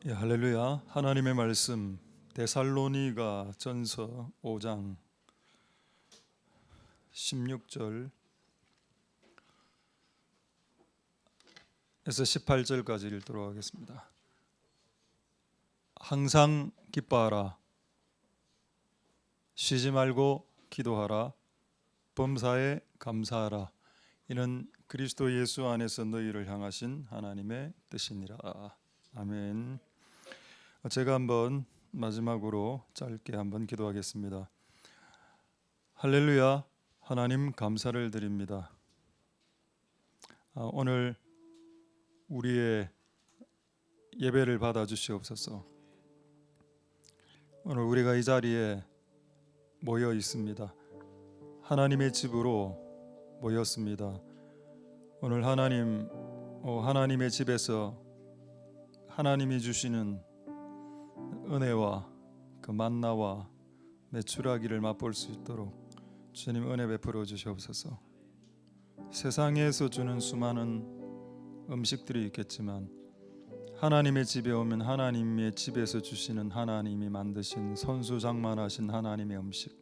예, 할렐루야. 하나님의 말씀 데살로니가 전서 5장 16절에서 18절까지 읽도록 하겠습니다. 항상 기뻐하라. 쉬지 말고 기도하라. 범사에 감사하라. 이는 그리스도 예수 안에서 너희를 향하신 하나님의 뜻이니라. 아멘. 제가 한번 마지막으로 짧게 한번 기도하겠습니다. 할렐루야. 하나님 감사를 드립니다. 오늘 우리의 예배를 받아 주시옵소서. 오늘 우리가 이 자리에 모여 있습니다. 하나님의 집으로 모였습니다. 오늘 하나님의 집에서 하나님이 주시는 은혜와 그 만나와 메추라기를 맛볼 수 있도록 주님 은혜 베풀어 주시옵소서. 세상에서 주는 수많은 음식들이 있겠지만 하나님의 집에 오면 하나님의 집에서 주시는 하나님이 만드신 선수장만하신 하나님의 음식,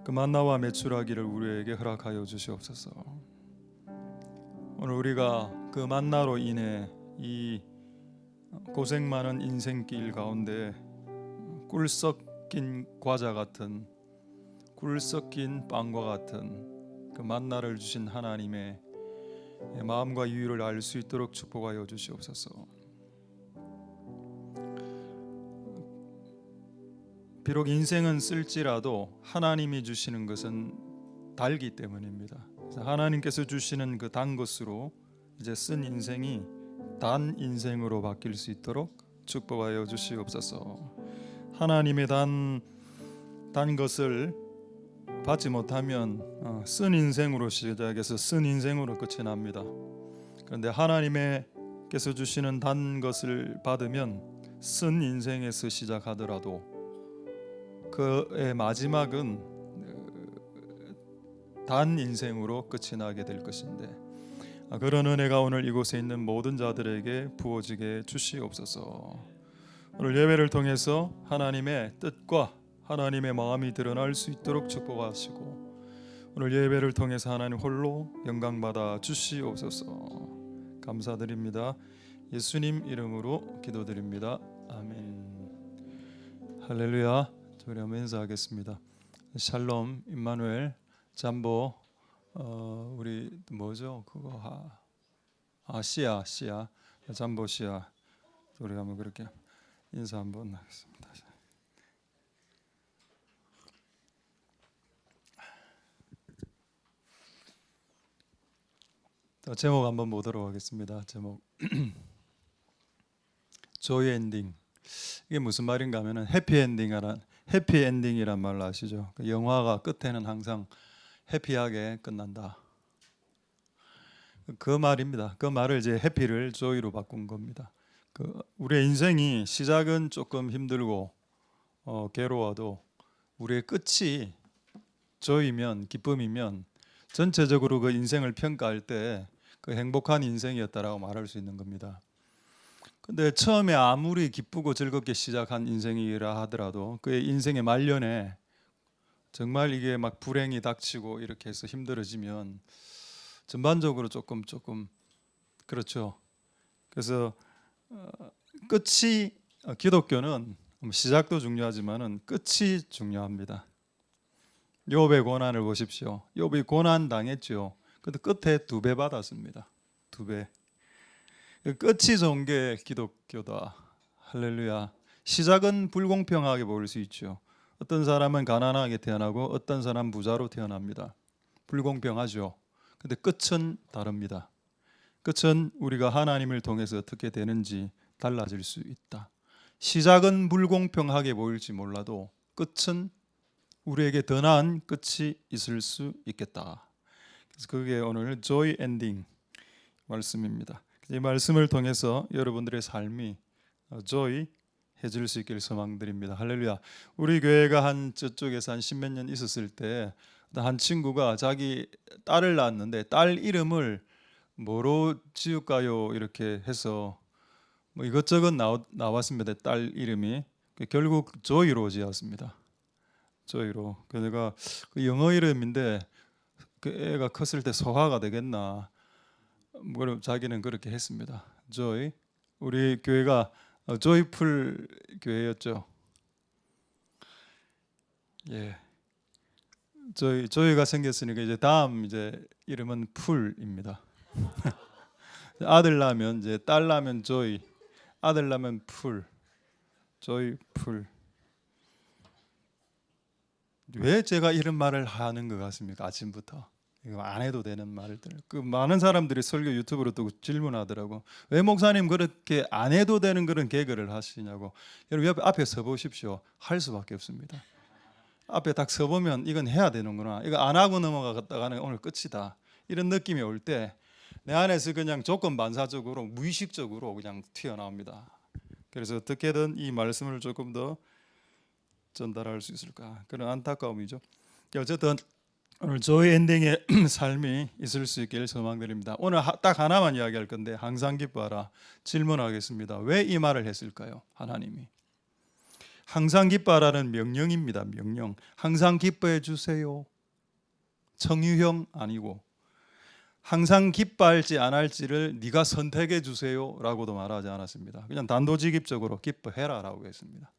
그 만나와 메추라기를 우리에게 허락하여 주시옵소서. 오늘 우리가 그 만나로 인해 이 고생 많은 인생길 가운데 꿀 섞인 과자 같은, 꿀 섞인 빵과 같은 그 만나를 주신 하나님의 마음과 이유를 알 수 있도록 축복하여 주시옵소서. 비록 인생은 쓸지라도 하나님이 주시는 것은 달기 때문입니다. 하나님께서 주시는 그 단 것으로 이제 쓴 인생이 단 인생으로 바뀔 수 있도록 축복하여 주시옵소서. 하나님의 단 것을 받지 못하면 쓴 인생으로 시작해서 쓴 인생으로 끝이 납니다. 그런데 하나님께서 주시는 단 것을 받으면 쓴 인생에서 시작하더라도 그의 마지막은 단 인생으로 끝이 나게 될 것인데, 그런 은혜가 오늘 이곳에 있는 모든 자들에게 부어지게 주시옵소서. 오늘 예배를 통해서 하나님의 뜻과 하나님의 마음이 드러날 수 있도록 축복하시고 오늘 예배를 통해서 하나님 홀로 영광받아 주시옵소서. 감사드립니다. 예수님 이름으로 기도드립니다. 아멘. 할렐루야. 우리 한번 인사하겠습니다. 샬롬 임마누엘 잠보 우리 뭐죠? 그거 시아 잠보 시아 우리 한번 그렇게 인사 한번 하겠습니다. 제목 한번 보도록 하겠습니다. 제목 조이 엔딩. 이게 무슨 말인가 하면은 해피 엔딩이란 말 아시죠? 그 영화가 끝에는 항상 해피하게 끝난다. 그 말입니다. 그 말을 이제 해피를 조이로 바꾼 겁니다. 우리의 인생이 시작은 조금 힘들고 괴로워도 우리의 끝이 조이면, 기쁨이면 전체적으로 그 인생을 평가할 때 그 행복한 인생이었다라고 말할 수 있는 겁니다. 근데 처음에 아무리 기쁘고 즐겁게 시작한 인생이라 하더라도 그의 인생의 말년에 정말 이게 막 불행이 닥치고 이렇게 해서 힘들어지면 전반적으로 조금 그렇죠. 그래서 끝이 기독교는 시작도 중요하지만은 끝이 중요합니다. 욥의 고난을 보십시오. 욥이 고난 당했죠. 근데 끝에 2배 받았습니다. 2배. 끝이 좋은 게 기독교다. 할렐루야. 시작은 불공평하게 보일 수 있죠. 어떤 사람은 가난하게 태어나고 어떤 사람은 부자로 태어납니다. 불공평하죠. 근데 끝은 다릅니다. 끝은 우리가 하나님을 통해서 어떻게 되는지 달라질 수 있다. 시작은 불공평하게 보일지 몰라도 끝은 우리에게 더 나은 끝이 있을 수 있겠다. 그래서 그게 오늘 조이 엔딩 말씀입니다. 이 말씀을 통해서 여러분들의 삶이 조이 해질 수 있기를 소망드립니다. 할렐루야. 우리 교회가 한 저쪽에서 한 10몇 년 있었을 때 한 친구가 자기 딸을 낳았는데 딸 이름을 뭐로 지을까요? 이렇게 해서 뭐 이것저것 나왔습니다. 딸 이름이 결국 조이로 지었습니다. 조이로. 그러니까 그 영어 이름인데 그 애가 컸을 때 소화가 되겠나? 뭐 자기는 그렇게 했습니다. 조이. 우리 교회가 조이풀 교회였죠. 예. 조이가 생겼으니까 이제 다음 이제 이름은 풀입니다. 아들 낳으면 이제 딸 낳으면 조이, 아들 낳으면 풀, 조이 풀. 왜 제가 이런 말을 하는 것 같습니까? 아침부터 이거 안 해도 되는 말들. 그 많은 사람들이 설교 유튜브로 또 질문하더라고. 왜 목사님 그렇게 안 해도 되는 그런 개그를 하시냐고. 여러분 앞에 서 보십시오. 할 수밖에 없습니다. 앞에 딱 서보면 이건 해야 되는구나. 이거 안 하고 넘어가다가는 오늘 끝이다. 이런 느낌이 올 때 내 안에서 그냥 조건 반사적으로 무의식적으로 그냥 튀어나옵니다. 그래서 어떻게든 이 말씀을 조금 더 전달할 수 있을까 그런 안타까움이죠. 어쨌든 오늘 조이 엔딩의 삶이 있을 수 있길 소망드립니다. 오늘 딱 하나만 이야기할 건데 항상 기뻐하라. 질문하겠습니다. 왜 이 말을 했을까요? 하나님이 항상 기뻐하라는 명령입니다. 명령. 항상 기뻐해 주세요. 청유형 아니고 항상 기뻐할지 안 할지를 네가 선택해 주세요라고도 말하지 않았습니다. 그냥 단도직입적으로 기뻐해라라고 했습니다.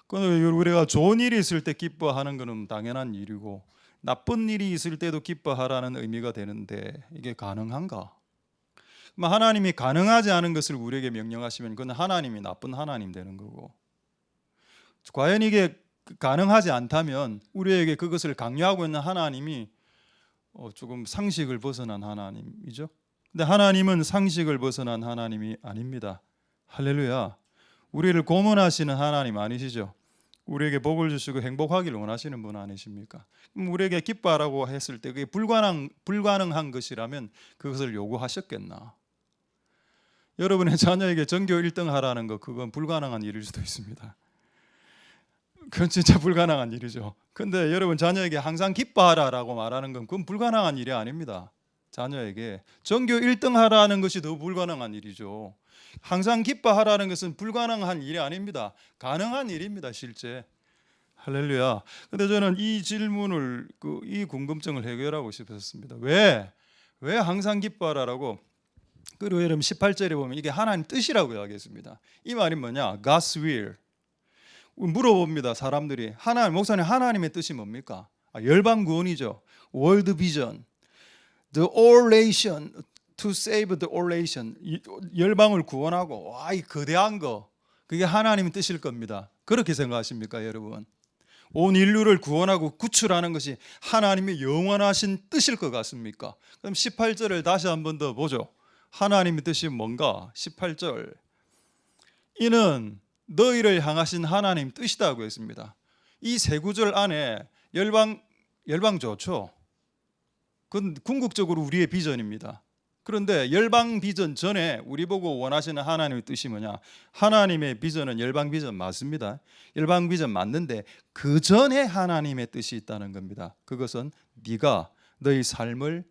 우리가 좋은 일이 있을 때 기뻐하는 것은 당연한 일이고 나쁜 일이 있을 때도 기뻐하라는 의미가 되는데 이게 가능한가? 하나님이 가능하지 않은 것을 우리에게 명령하시면 그건 하나님이 나쁜 하나님 되는 거고, 과연 이게 가능하지 않다면 우리에게 그것을 강요하고 있는 하나님이 조금 상식을 벗어난 하나님이죠. 근데 하나님은 상식을 벗어난 하나님이 아닙니다. 할렐루야. 우리를 고문하시는 하나님 아니시죠? 우리에게 복을 주시고 행복하기를 원하시는 분 아니십니까? 그럼 우리에게 기뻐하라고 했을 때 그게 불가능한 것이라면 그것을 요구하셨겠나? 여러분의 자녀에게 전교 1등 하라는 거 그건 불가능한 일일 수도 있습니다. 그건 진짜 불가능한 일이죠. 근데 여러분 자녀에게 항상 기뻐하라라고 말하는 건 그건 불가능한 일이 아닙니다. 자녀에게 전교 1등 하라는 것이 더 불가능한 일이죠. 항상 기뻐하라는 것은 불가능한 일이 아닙니다. 가능한 일입니다, 실제. 할렐루야. 근데 저는 이 질문을 이 궁금증을 해결하고 싶었습니다. 왜 항상 기뻐하라라고? 그리고 여러분 18절에 보면 이게 하나님 뜻이라고 이야기했습니다. 이 말이 뭐냐? God's will. 물어봅니다. 사람들이 목사님 하나님의 뜻이 뭡니까? 열방 구원이죠. World vision. The all nation to save the all nation. 열방을 구원하고 이 거대한 거 그게 하나님의 뜻일 겁니다. 그렇게 생각하십니까, 여러분? 온 인류를 구원하고 구출하는 것이 하나님의 영원하신 뜻일 것 같습니까? 그럼 18절을 다시 한 번 더 보죠. 하나님의 뜻이 뭔가? 18절. 이는 너희를 향하신 하나님 뜻이다고 했습니다. 이 세 구절 안에 열방 좋죠. 그건 궁극적으로 우리의 비전입니다. 그런데 열방 비전 전에 우리 보고 원하시는 하나님의 뜻이 뭐냐? 하나님의 비전은 열방 비전 맞습니다. 열방 비전 맞는데 그 전에 하나님의 뜻이 있다는 겁니다. 그것은 네가 너희 삶을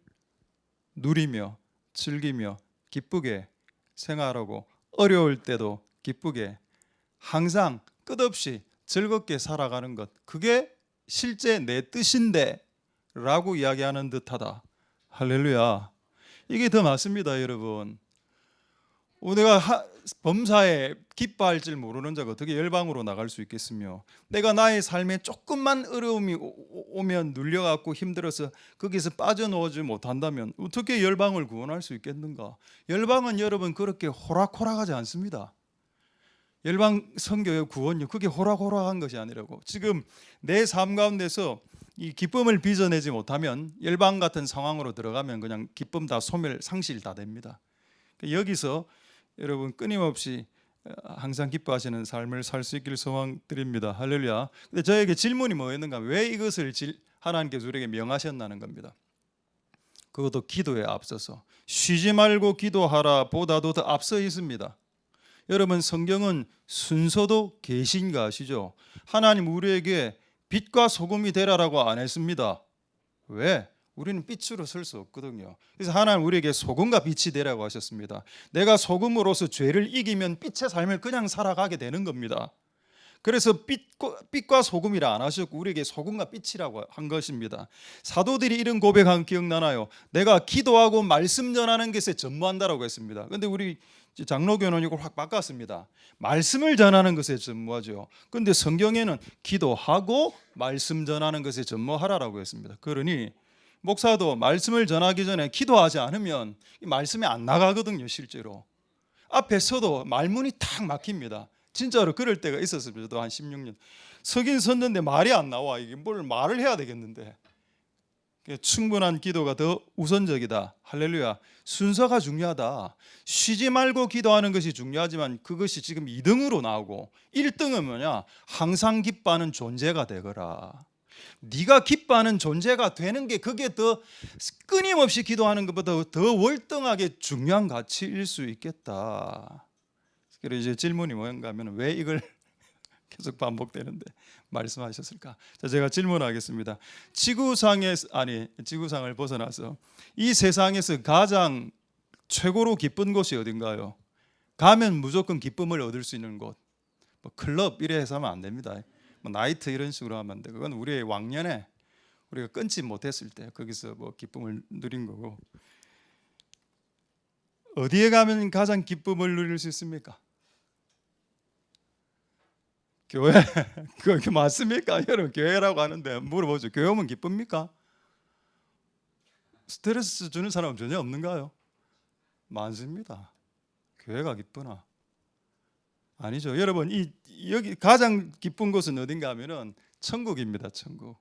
누리며 즐기며 기쁘게 생활하고 어려울 때도 기쁘게 항상 끝없이 즐겁게 살아가는 것, 그게 실제 내 뜻인데 라고 이야기하는 듯하다. 할렐루야. 이게 더 맞습니다, 여러분. 내가 범사에 기뻐할 줄 모르는 자가 어떻게 열방으로 나갈 수 있겠으며, 내가 나의 삶에 조금만 어려움이 오면 눌려갖고 힘들어서 거기서 빠져나오지 못한다면 어떻게 열방을 구원할 수 있겠는가? 열방은 여러분 그렇게 호락호락하지 않습니다. 열방 선교의 구원요, 그게 호락호락한 것이 아니라고. 지금 내 삶 가운데서 이 기쁨을 빚어내지 못하면 열방 같은 상황으로 들어가면 그냥 기쁨 다 상실 다 됩니다. 여기서 여러분 끊임없이 항상 기뻐하시는 삶을 살 수 있기를 소망드립니다. 할렐루야. 근데 저에게 질문이 뭐였는가? 왜 이것을 하나님께서 우리에게 명하셨나는 겁니다. 그것도 기도에 앞서서 쉬지 말고 기도하라 보다도 더 앞서 있습니다. 여러분 성경은 순서도 계신 거 아시죠? 하나님 우리에게 빛과 소금이 되라라고 안 했습니다. 왜? 우리는 빛으로 설 수 없거든요. 그래서 하나님 우리에게 소금과 빛이 되라고 하셨습니다. 내가 소금으로서 죄를 이기면 빛의 삶을 그냥 살아가게 되는 겁니다. 그래서 빛과 소금이라 안 하셨고 우리에게 소금과 빛이라고 한 것입니다. 사도들이 이런 고백한 기억나나요? 내가 기도하고 말씀 전하는 것에 전무한다라고 했습니다. 그런데 우리 장로교는 이걸 확 바꿨습니다. 말씀을 전하는 것에 전무하죠. 그런데 성경에는 기도하고 말씀 전하는 것에 전무하라라고 했습니다. 그러니 목사도 말씀을 전하기 전에 기도하지 않으면 이 말씀이 안 나가거든요. 실제로 앞에 서도 말문이 탁 막힙니다. 진짜로 그럴 때가 있었습니다. 저도 한 16년 서긴 섰는데 말이 안 나와. 이게 뭘 말을 해야 되겠는데 충분한 기도가 더 우선적이다. 할렐루야. 순서가 중요하다. 쉬지 말고 기도하는 것이 중요하지만 그것이 지금 2등으로 나오고 1등은 뭐냐? 항상 기뻐하는 존재가 되거라. 네가 기뻐하는 존재가 되는 게 그게 더 끊임없이 기도하는 것보다 더 월등하게 중요한 가치일 수 있겠다. 그래서 이제 질문이 뭔가 하면 왜 이걸 계속 반복되는데 말씀하셨을까? 자, 제가 질문하겠습니다. 지구상을 벗어나서 이 세상에서 가장 최고로 기쁜 곳이 어딘가요? 가면 무조건 기쁨을 얻을 수 있는 곳. 뭐 클럽 이래 해서 하면 안 됩니다. 뭐 나이트 이런 식으로 하면 안 돼. 그건 우리의 왕년에 우리가 끊지 못했을 때 거기서 뭐 기쁨을 누린 거고. 어디에 가면 가장 기쁨을 누릴 수 있습니까? 교회. 그게 맞습니까? 여러분 교회라고 하는데 물어보죠. 교회 오면 기쁩니까? 스트레스 주는 사람은 전혀 없는가요? 많습니다. 교회가 기쁘나? 아니죠. 여러분 여기 가장 기쁜 곳은 어딘가 하면은 천국입니다. 천국.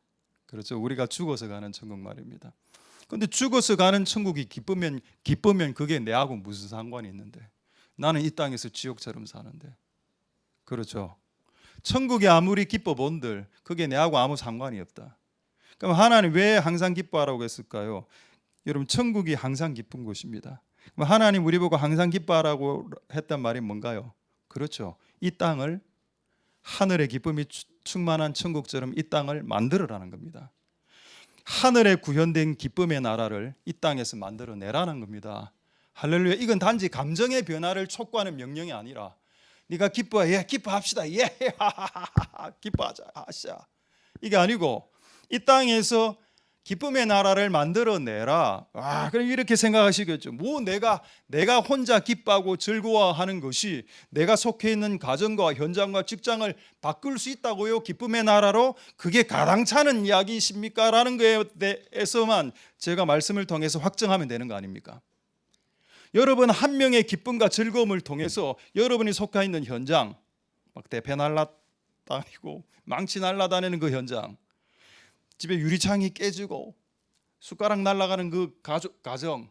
그렇죠. 우리가 죽어서 가는 천국 말입니다. 근데 죽어서 가는 천국이 기쁘면 그게 내하고 무슨 상관이 있는데? 나는 이 땅에서 지옥처럼 사는데. 그렇죠. 천국이 아무리 기뻐 본들 그게 내하고 아무 상관이 없다. 그럼 하나님 왜 항상 기뻐하라고 했을까요? 여러분 천국이 항상 기쁜 곳입니다. 그럼 하나님 우리 보고 항상 기뻐하라고 했단 말이 뭔가요? 그렇죠. 이 땅을 하늘의 기쁨이 충만한 천국처럼 이 땅을 만들어라는 겁니다. 하늘에 구현된 기쁨의 나라를 이 땅에서 만들어내라는 겁니다. 할렐루야. 이건 단지 감정의 변화를 촉구하는 명령이 아니라 네가 기뻐해. 예, 기뻐합시다. 예, 기뻐하자. 하시자. 이게 아니고 이 땅에서 기쁨의 나라를 만들어내라. 그럼 이렇게 생각하시겠죠. 뭐 내가 혼자 기뻐하고 즐거워하는 것이 내가 속해 있는 가정과 현장과 직장을 바꿀 수 있다고요? 기쁨의 나라로? 그게 가당찮은 이야기이십니까? 라는 거에 대해서만 제가 말씀을 통해서 확정하면 되는 거 아닙니까? 여러분 한 명의 기쁨과 즐거움을 통해서 여러분이 속해 있는 현장, 막 대패 날라다니고 망치 날라다니는 그 현장, 집에 유리창이 깨지고 숟가락 날아가는 그 가정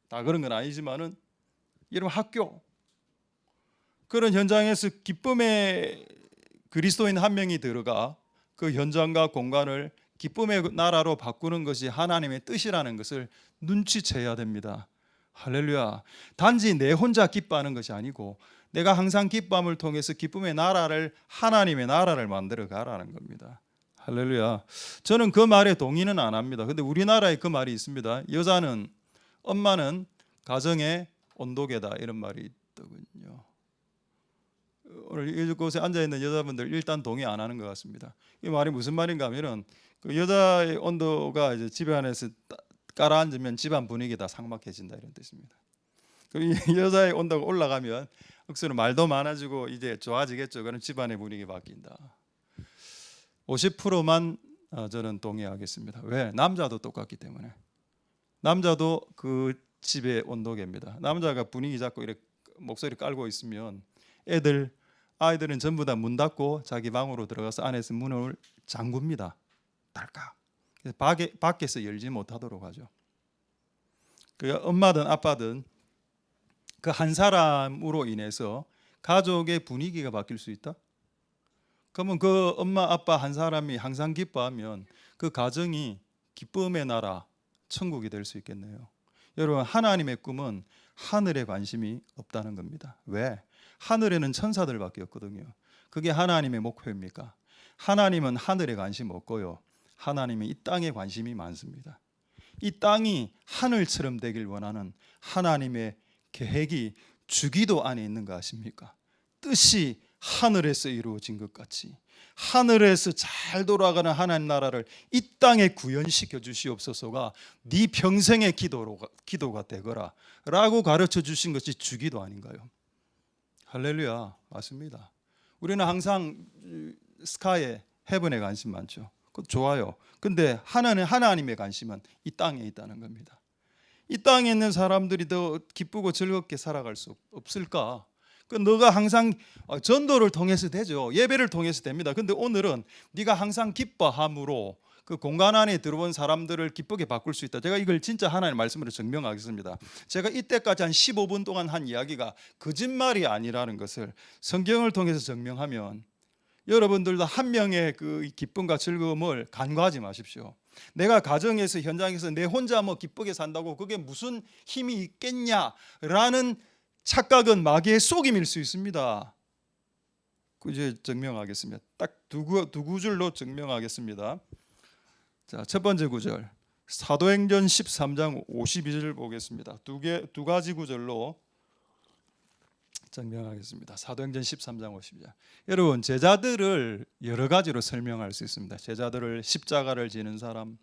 다 그런 건 아니지만은 여러분 학교 그런 현장에서 기쁨의 그리스도인 한 명이 들어가 그 현장과 공간을 기쁨의 나라로 바꾸는 것이 하나님의 뜻이라는 것을 눈치채야 됩니다. 할렐루야. 단지 내 혼자 기뻐하는 것이 아니고 내가 항상 기쁨을 통해서 기쁨의 나라를 하나님의 나라를 만들어 가라는 겁니다. 할렐루야. 저는 그 말에 동의는 안 합니다. 근데 우리나라에 그 말이 있습니다. 엄마는 가정의 온도계다 이런 말이 있더군요. 오늘 이곳에 앉아 있는 여자분들 일단 동의 안 하는 것 같습니다. 이 말이 무슨 말인가 하면은 그 여자의 온도가 이제 집에 안에서 깔아앉으면 집안 분위기가 다 삭막해진다 이런 뜻입니다. 이 여자의 온도가 올라가면 억수로 말도 많아지고 이제 좋아지겠죠. 그럼 집안의 분위기 바뀐다. 50%만 저는 동의하겠습니다. 왜? 남자도 똑같기 때문에. 남자도 그 집의 온도계입니다. 남자가 분위기 잡고 이렇게 목소리 깔고 있으면 아이들은 전부 다 문 닫고 자기 방으로 들어가서 안에서 문을 잠굽니다. 딸깍. 밖에서 열지 못하도록 하죠. 그 엄마든 아빠든 그 한 사람으로 인해서 가족의 분위기가 바뀔 수 있다? 그러면 그 엄마 아빠 한 사람이 항상 기뻐하면 그 가정이 기쁨의 나라 천국이 될 수 있겠네요. 여러분 하나님의 꿈은 하늘에 관심이 없다는 겁니다. 왜? 하늘에는 천사들밖에 없거든요. 그게 하나님의 목표입니까? 하나님은 하늘에 관심 없고요. 하나님은 이 땅에 관심이 많습니다. 이 땅이 하늘처럼 되길 원하는 하나님의 계획이 주기도 안에 있는 거 아십니까? 뜻이 하늘에서 이루어진 것 같이 하늘에서 잘 돌아가는 하나님 나라를 이 땅에 구현시켜 주시옵소서가 네 평생의 기도가 되거라 라고 가르쳐 주신 것이 주기도 아닌가요? 할렐루야. 맞습니다. 우리는 항상 스카이에 헤븐에 관심 많죠. 그것 좋아요. 근데 하나님의 관심은 이 땅에 있다는 겁니다. 이 땅에 있는 사람들이 더 기쁘고 즐겁게 살아갈 수 없을까? 그 너가 항상 전도를 통해서 되죠. 예배를 통해서 됩니다. 근데 오늘은 네가 항상 기뻐함으로 그 공간 안에 들어온 사람들을 기쁘게 바꿀 수 있다. 제가 이걸 진짜 하나님의 말씀으로 증명하겠습니다. 제가 이때까지 한 15분 동안 한 이야기가 거짓말이 아니라는 것을 성경을 통해서 증명하면 여러분들도 한 명의 그 기쁨과 즐거움을 간과하지 마십시오. 내가 가정에서 현장에서 내 혼자 뭐 기쁘게 산다고 그게 무슨 힘이 있겠냐라는 착각은 마귀의 속임일 수 있습니다. 이제 증명하겠습니다. 딱 두 구절로 증명하겠습니다. 자, 첫 번째 구절 사도행전 13장 52절 보겠습니다. 두 가지 구절로 증명하겠습니다. 사도행전 13장 52절. 여러분 제자들을 여러 가지로 설명할 수 있습니다. 제자들을 십자가를 지는 사람,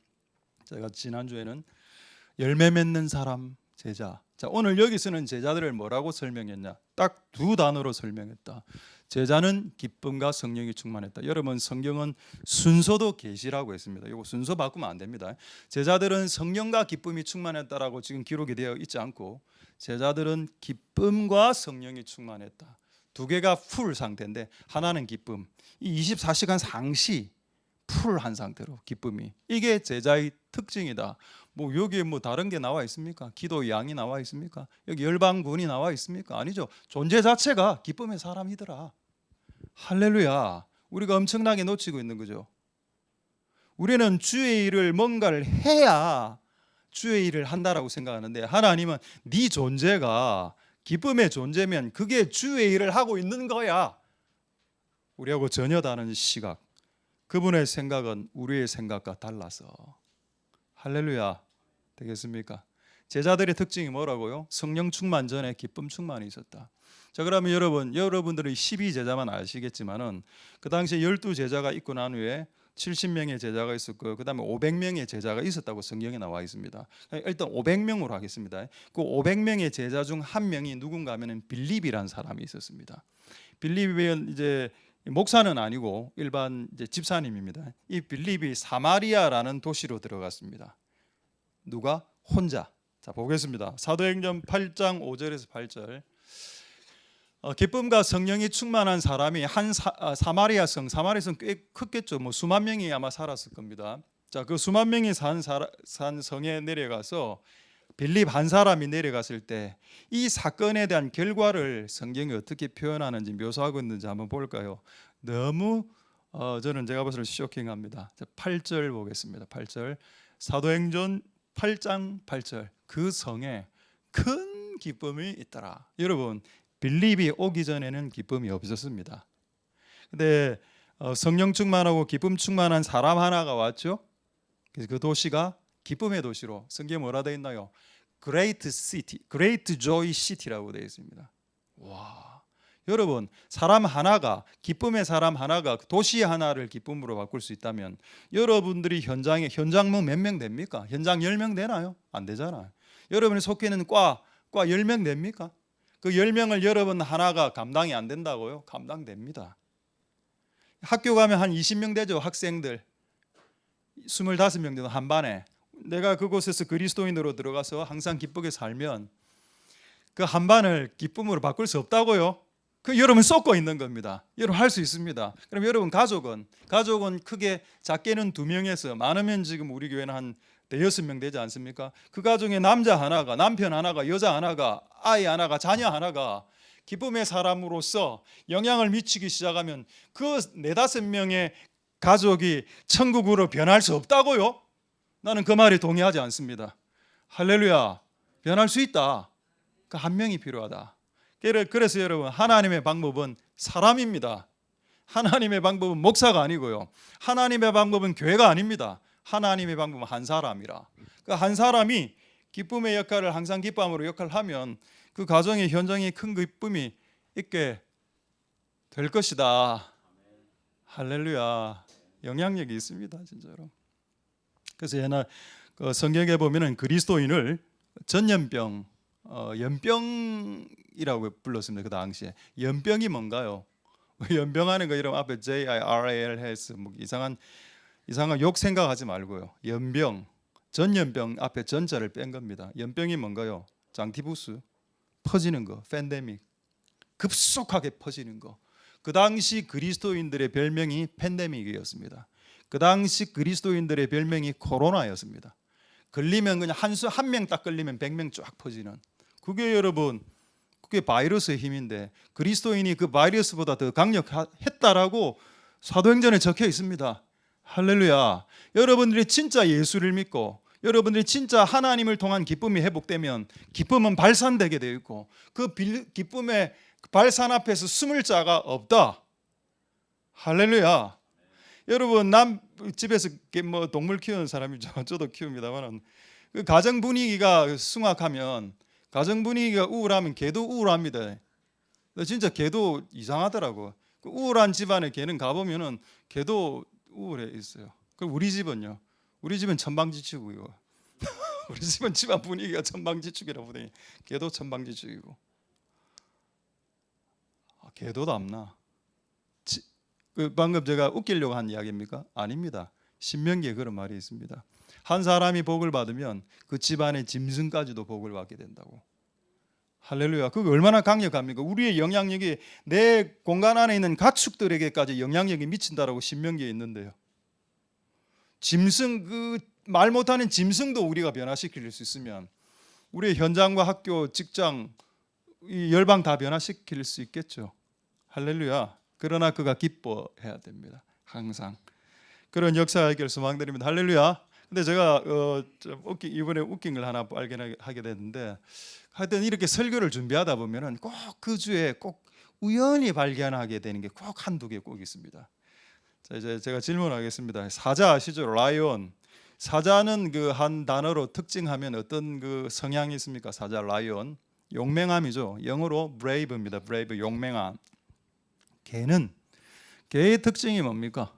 제가 지난주에는 열매 맺는 사람, 제자. 자, 오늘 여기서는 제자들을 뭐라고 설명했냐? 딱 두 단어로 설명했다. 제자는 기쁨과 성령이 충만했다. 여러분 성경은 순서도 계시라고 했습니다. 이거 순서 바꾸면 안 됩니다. 제자들은 성령과 기쁨이 충만했다라고 지금 기록이 되어 있지 않고 제자들은 기쁨과 성령이 충만했다. 두 개가 풀 상태인데 하나는 기쁨. 이 24시간 상시 풀한 상태로 기쁨이. 이게 제자의 특징이다. 뭐 여기에 뭐 다른 게 나와 있습니까? 기도 양이 나와 있습니까? 여기 열방군이 나와 있습니까? 아니죠. 존재 자체가 기쁨의 사람이더라. 할렐루야. 우리가 엄청나게 놓치고 있는 거죠. 우리는 주의 일을 뭔가를 해야 주의 일을 한다라고 생각하는데 하나님은 네 존재가 기쁨의 존재면 그게 주의 일을 하고 있는 거야. 우리하고 전혀 다른 시각. 그분의 생각은 우리의 생각과 달라서. 할렐루야. 되겠습니까? 제자들의 특징이 뭐라고요? 성령 충만 전에 기쁨 충만이 있었다. 자, 그러면 여러분들은 12제자만 아시겠지만은 그 당시에 12제자가 있고 난 후에 70명의 제자가 있었고 그다음에 500명의 제자가 있었다고 성경에 나와 있습니다. 일단 500명으로 하겠습니다. 그 500명의 제자 중 한 명이 누군가 하면은 빌립이라는 사람이 있었습니다. 빌립은 이제 목사는 아니고 일반 이제 집사님입니다. 이 빌립이 사마리아라는 도시로 들어갔습니다. 누가? 혼자. 자, 보겠습니다. 사도행전 8장 5절에서 8절. 기쁨과 성령이 충만한 사람이 한 사마리아 성 꽤 컸겠죠. 뭐 수만 명이 아마 살았을 겁니다. 자, 그 수만 명이 산 성에 내려가서 빌립 한 사람이 내려갔을 때 이 사건에 대한 결과를 성경이 어떻게 표현하는지 묘사하고 있는지 한번 볼까요? 너무 저는 제가 봐서 쇼킹합니다. 8절 보겠습니다. 8절. 사도행전 8장 8절. 그 성에 큰 기쁨이 있더라. 여러분 빌립이 오기 전에는 기쁨이 없었습니다. 근데 성령 충만하고 기쁨 충만한 사람 하나가 왔죠. 그래서 그 도시가 기쁨의 도시로 성경에 뭐라 되어 있나요? Great City, Great Joy City라고 되어 있습니다. 와, 여러분 사람 하나가 기쁨의 사람 하나가 도시 하나를 기쁨으로 바꿀 수 있다면 여러분들이 현장 뭐 몇 명 됩니까? 현장 10명 되나요? 안 되잖아요. 여러분이 속해 있는 과 10명 됩니까? 그 10명을 여러분 하나가 감당이 안 된다고요? 감당됩니다. 학교 가면 한 20명 되죠. 학생들 25명 되는 한 반에. 내가 그곳에서 그리스도인으로 들어가서 항상 기쁘게 살면 그 한 반을 기쁨으로 바꿀 수 없다고요? 그 여러분 쏟고 있는 겁니다. 여러분 할 수 있습니다. 그럼 여러분 가족은 크게 작게는 2명에서 많으면 지금 우리 교회는 한 6명 되지 않습니까? 그 가정에 남자 하나가, 남편 하나가, 여자 하나가, 아이 하나가, 자녀 하나가 기쁨의 사람으로서 영향을 미치기 시작하면 그 4-5명의 가족이 천국으로 변할 수 없다고요? 나는 그 말에 동의하지 않습니다. 할렐루야. 변할 수 있다. 그 한 명이 필요하다. 그래서 여러분 하나님의 방법은 사람입니다. 하나님의 방법은 목사가 아니고요. 하나님의 방법은 교회가 아닙니다. 하나님의 방법은 한 사람이라. 그 한 사람이 기쁨의 역할을 항상 기쁨으로 역할을 하면 그 가정의 현장에 큰 기쁨이 있게 될 것이다. 할렐루야. 영향력이 있습니다, 진짜로. 그래서 옛날 그 성경에 보면은 그리스도인을 전염병, 연병이라고 불렀습니다. 그 당시에. 연병이 뭔가요? 연병하는 거 이름 앞에 JIRAL 해서 뭐 이상한 욕 생각하지 말고요. 연병, 전염병 앞에 전자를 뺀 겁니다. 연병이 뭔가요? 장티푸스, 퍼지는 거, 팬데믹, 급속하게 퍼지는 거. 그 당시 그리스도인들의 별명이 팬데믹이었습니다. 그 당시 그리스도인들의 별명이 코로나였습니다. 걸리면 그냥 한 명 딱 걸리면 100명 쫙 퍼지는. 그게 여러분, 그게 바이러스의 힘인데 그리스도인이 그 바이러스보다 더 강력했다라고 사도행전에 적혀 있습니다. 할렐루야. 여러분들이 진짜 예수를 믿고 여러분들이 진짜 하나님을 통한 기쁨이 회복되면 기쁨은 발산되게 되어 있고 그 기쁨의 발산 앞에서 숨을 자가 없다. 할렐루야. 여러분, 남 집에서 뭐 동물 키우는 사람이죠. 저도 키웁니다만 그 가정 분위기가 숭악하면, 가정 분위기가 우울하면 개도 우울합니다. 진짜 개도 이상하더라고. 그 우울한 집안에 개는 가보면은 개도 우울해 있어요. 그럼 우리 집은요? 우리 집은 천방지축이고 우리 집은 집안 분위기가 천방지축이라고 보더니 개도 천방지축이고. 개도 담나. 방금 제가 웃기려고 한 이야기입니까? 아닙니다. 신명기에 그런 말이 있습니다. 한 사람이 복을 받으면 그 집안의 짐승까지도 복을 받게 된다고. 할렐루야. 그게 얼마나 강력합니까? 우리의 영향력이 내 공간 안에 있는 가축들에게까지 영향력이 미친다라고 신명기에 있는데요. 짐승, 그 말 못하는 짐승도 우리가 변화시킬 수 있으면 우리의 현장과 학교, 직장, 이 열방 다 변화시킬 수 있겠죠. 할렐루야. 그러나 그가 기뻐해야 됩니다. 항상. 그런 역사 해결 소망드립니다. 할렐루야. 근데 제가 이번에 웃긴 걸 하나 발견하게 됐는데, 하여튼 이렇게 설교를 준비하다 보면은 꼭 그 주에 꼭 우연히 발견하게 되는 게 꼭 한두 개 꼭 있습니다. 자, 이제 제가 질문하겠습니다. 사자 아시죠? 라이온. 사자는 그 한 단어로 특징하면 어떤 그 성향이 있습니까? 사자, 라이온. 용맹함이죠. 영어로 brave입니다. brave, 용맹함. 개의 특징이 뭡니까?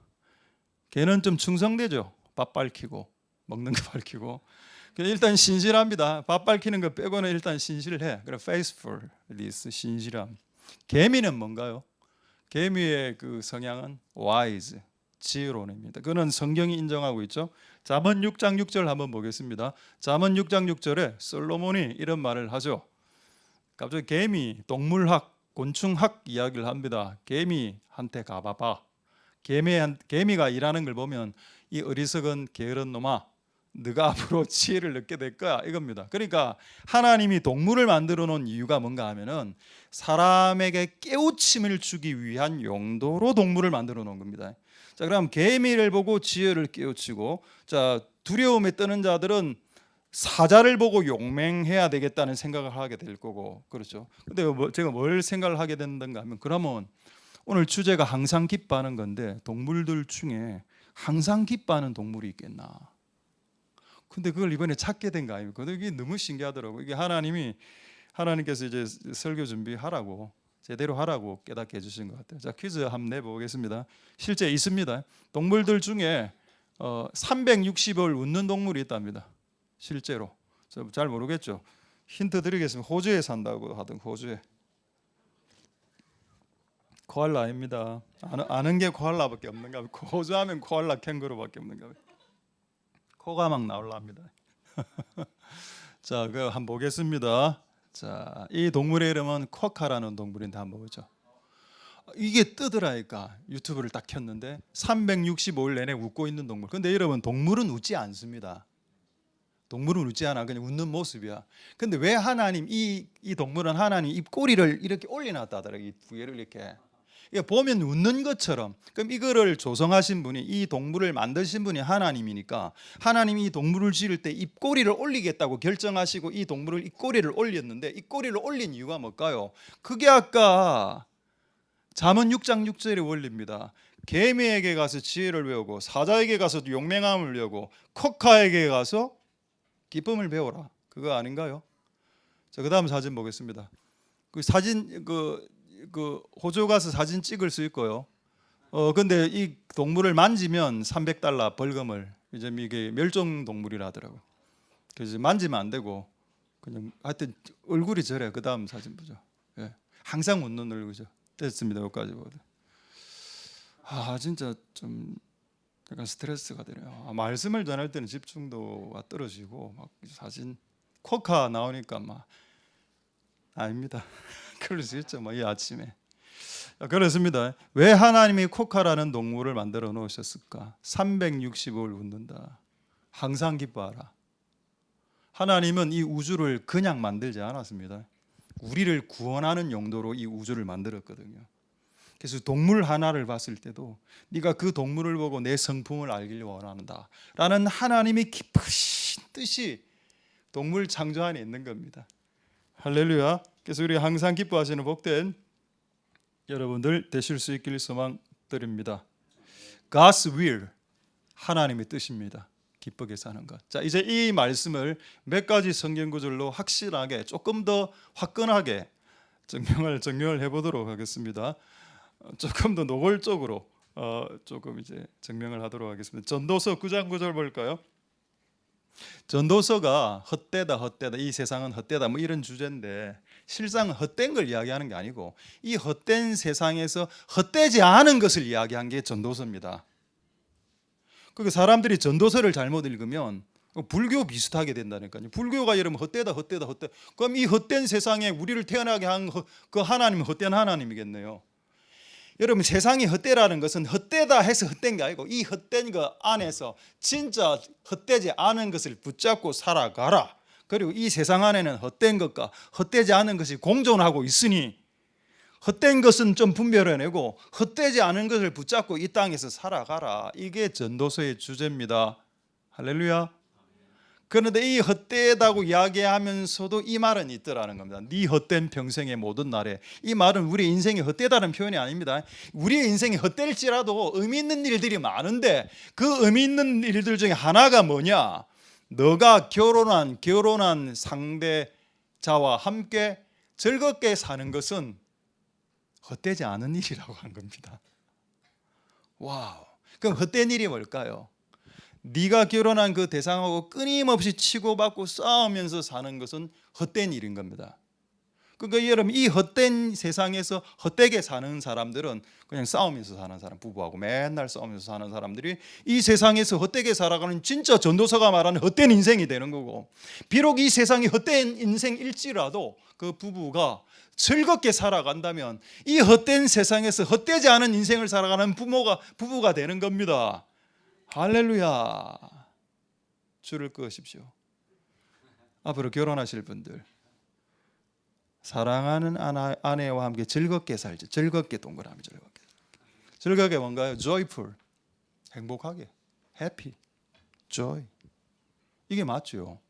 개는 좀 충성되죠. 밥 밝히고 먹는 거 밝히고. 일단 신실합니다. 밥 밝히는 거 빼고는 일단 신실해. 그래 faithfulness, 신실함. 개미는 뭔가요? 개미의 그 성향은 wise, 지혜로운입니다. 그는 성경이 인정하고 있죠. 잠언 6장 6절 한번 보겠습니다. 잠언 6장 6절에 솔로몬이 이런 말을 하죠. 갑자기 개미, 동물학, 곤충학 이야기를 합니다. 개미한테 가봐봐. 개미가 일하는 걸 보면 이 어리석은 게으른 놈아, 네가 앞으로 지혜를 얻게 될 거야, 이겁니다. 그러니까 하나님이 동물을 만들어 놓은 이유가 뭔가 하면은 사람에게 깨우침을 주기 위한 용도로 동물을 만들어 놓은 겁니다. 자, 그럼 개미를 보고 지혜를 깨우치고, 자, 두려움에 떠는 자들은 사자를 보고 용맹해야 되겠다는 생각을 하게 될 거고, 그렇죠. 근데 제가 뭘 생각을 하게 된다가 하면, 그러면 오늘 주제가 항상 기뻐하는 건데 동물들 중에 항상 기뻐하는 동물이 있겠나? 근데 그걸 이번에 찾게 된 거 아닙니까? 이게 너무 신기하더라고요. 이게 하나님께서 이제 설교 준비하라고, 제대로 하라고 깨닫게 해주신 것 같아요. 자, 퀴즈 한번 내보겠습니다. 실제 있습니다. 동물들 중에 360을 웃는 동물이 있답니다. 실제로. 잘 모르겠죠. 힌트 드리겠습니다. 호주에 산다고 하던 호주에. 코알라입니다. 아는 게 코알라밖에 없는가 봐요. 호주 하면 코알라, 캥거루밖에 없는가 봐요. 코가 막 나올랍니다. 자, 그 한번 보겠습니다. 자, 이 동물의 이름은 쿼카라는 동물인데 한번 보죠. 이게 뜨더라니까. 유튜브를 딱 켰는데 365일 내내 웃고 있는 동물. 근데 여러분, 동물은 웃지 않습니다. 동물은 웃지 않아. 그냥 웃는 모습이야. 근데 왜 하나님, 이 동물은 하나님 이 꼬리를 이렇게 올려놨다 하더라고요. 이 두 개를 이렇게. 보면 웃는 것처럼. 그럼 이거를 조성하신 분이, 이 동물을 만드신 분이 하나님이니까 하나님이 이 동물을 지을 때 입꼬리를 올리겠다고 결정하시고 이 동물을 입꼬리를 올렸는데, 이 꼬리를 올린 이유가 뭘까요? 그게 아까 잠언 6장 6절의 원리입니다. 개미에게 가서 지혜를 배우고 사자에게 가서 용맹함을 배우고 코카에게 가서 기쁨을 배워라. 그거 아닌가요? 자, 그다음 사진 보겠습니다. 그 사진 그 호주 가서 사진 찍을 수 있고요. 근데 이 동물을 만지면 $300 벌금을, 이제 이게 멸종 동물이라 하더라고요. 그래서 만지면 안 되고 그냥 하여튼 얼굴이 저래. 그다음 사진 보죠. 예. 항상 웃는 얼굴이죠. 됐습니다. 여기까지 보거든. 진짜 좀 약간 스트레스가 되네요. 말씀을 전할 때는 집중도가 떨어지고 막 사진 코카 나오니까 막 아닙니다. 그럴 수 있죠. 이 아침에. 그렇습니다. 왜 하나님이 코카라는 동물을 만들어 놓으셨을까? 365일 웃는다. 항상 기뻐하라. 하나님은 이 우주를 그냥 만들지 않았습니다. 우리를 구원하는 용도로 이 우주를 만들었거든요. 그래서 동물 하나를 봤을 때도 네가 그 동물을 보고 내 성품을 알기를 원한다 라는 하나님의 깊으신 뜻이 동물 창조 안에 있는 겁니다. 할렐루야. 그래서 우리 항상 기뻐하시는 복된 여러분들 되실 수 있길 소망드립니다. God's will, 하나님의 뜻입니다. 기쁘게 사는 것. 자, 이제 이 말씀을 몇 가지 성경 구절로 확실하게 조금 더 화끈하게 증명을 해보도록 하겠습니다. 조금 더 노골적으로 조금 이제 증명을 하도록 하겠습니다. 전도서 9장 9절 볼까요? 전도서가 헛되다 이 세상은 헛되다 이런 주제인데 실상 헛된 걸 이야기하는 게 아니고 이 헛된 세상에서 헛되지 않은 것을 이야기한 게 전도서입니다. 그러니까 사람들이 전도서를 잘못 읽으면 불교 비슷하게 된다니까요. 불교가 이러면 헛되다. 그럼 이 헛된 세상에 우리를 태어나게 한 그 하나님은 헛된 하나님이겠네요. 여러분, 세상이 헛되라는 것은 헛되다 해서 헛된 게 아니고 이 헛된 것 안에서 진짜 헛되지 않은 것을 붙잡고 살아가라. 그리고 이 세상 안에는 헛된 것과 헛되지 않은 것이 공존하고 있으니 헛된 것은 좀 분별해내고 헛되지 않은 것을 붙잡고 이 땅에서 살아가라. 이게 전도서의 주제입니다. 할렐루야. 그런데 이 헛되다고 이야기하면서도 이 말은 있더라는 겁니다. 네 헛된 평생의 모든 날에. 이 말은 우리 인생이 헛되다는 표현이 아닙니다. 우리의 인생이 헛될지라도 의미 있는 일들이 많은데 그 의미 있는 일들 중에 하나가 뭐냐? 너가 결혼한 상대자와 함께 즐겁게 사는 것은 헛되지 않은 일이라고 한 겁니다. 와우. 그럼 헛된 일이 뭘까요? 네가 결혼한 그 대상하고 끊임없이 치고받고 싸우면서 사는 것은 헛된 일인 겁니다. 그러니까 여러분, 이 헛된 세상에서 헛되게 사는 사람들은 그냥 싸우면서 사는 사람, 부부하고 맨날 싸우면서 사는 사람들이 이 세상에서 헛되게 살아가는 진짜 전도서가 말하는 헛된 인생이 되는 거고, 비록 이 세상이 헛된 인생일지라도 그 부부가 즐겁게 살아간다면 이 헛된 세상에서 헛되지 않은 인생을 살아가는 부부가 되는 겁니다. 할렐루야. 줄을 끄십시오. 앞으로 결혼하실 분들, 사랑하는 아내와 함께 즐겁게 살죠. 즐겁게 동거하며 즐겁게 뭔가요? joyful, 행복하게, happy, joy. 이게 맞죠.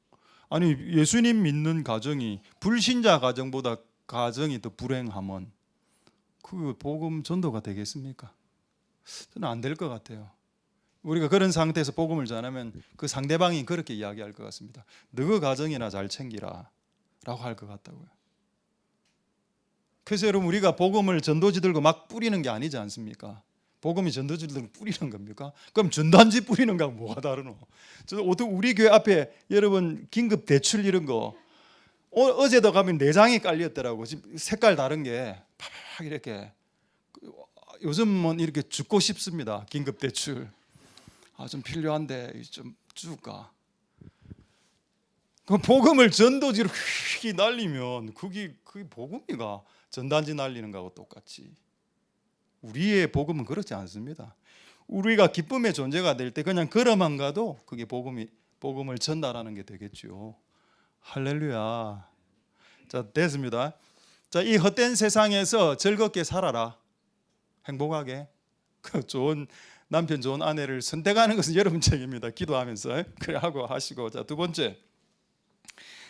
아니, 예수님 믿는 가정이 불신자 가정보다 가정이 더 불행하면 그 복음 전도가 되겠습니까? 저는 안 될 것 같아요. 우리가 그런 상태에서 복음을 전하면 그 상대방이 그렇게 이야기할 것 같습니다. 너그 가정이나 잘 챙기라 라고 할 것 같다고요. 그래서 여러분, 우리가 복음을 전도지 들고 막 뿌리는 게 아니지 않습니까? 복음이 전도지 들고 뿌리는 겁니까? 그럼 전단지 뿌리는 거하고 뭐가 다르노? 우리 교회 앞에 여러분 긴급 대출 이런 거 어제도 가면 4장이 깔렸더라고. 지금 색깔 다른 게 팍 이렇게. 요즘은 이렇게 죽고 싶습니다. 긴급 대출. 좀 필요한데 좀 줄까? 그 복음을 전도지로 휙 날리면 그게 복음이가 전단지 날리는 거하고 똑같이. 우리의 복음은 그렇지 않습니다. 우리가 기쁨의 존재가 될 때 그냥 걸어만 가도 그게 복음을 전달하는 게 되겠죠. 할렐루야. 자, 됐습니다. 자, 이 헛된 세상에서 즐겁게 살아라. 행복하게. 좋은 남편, 좋은 아내를 선택하는 것은 여러분 책임입니다. 기도하면서 그래 하고 하시고. 자, 두 번째,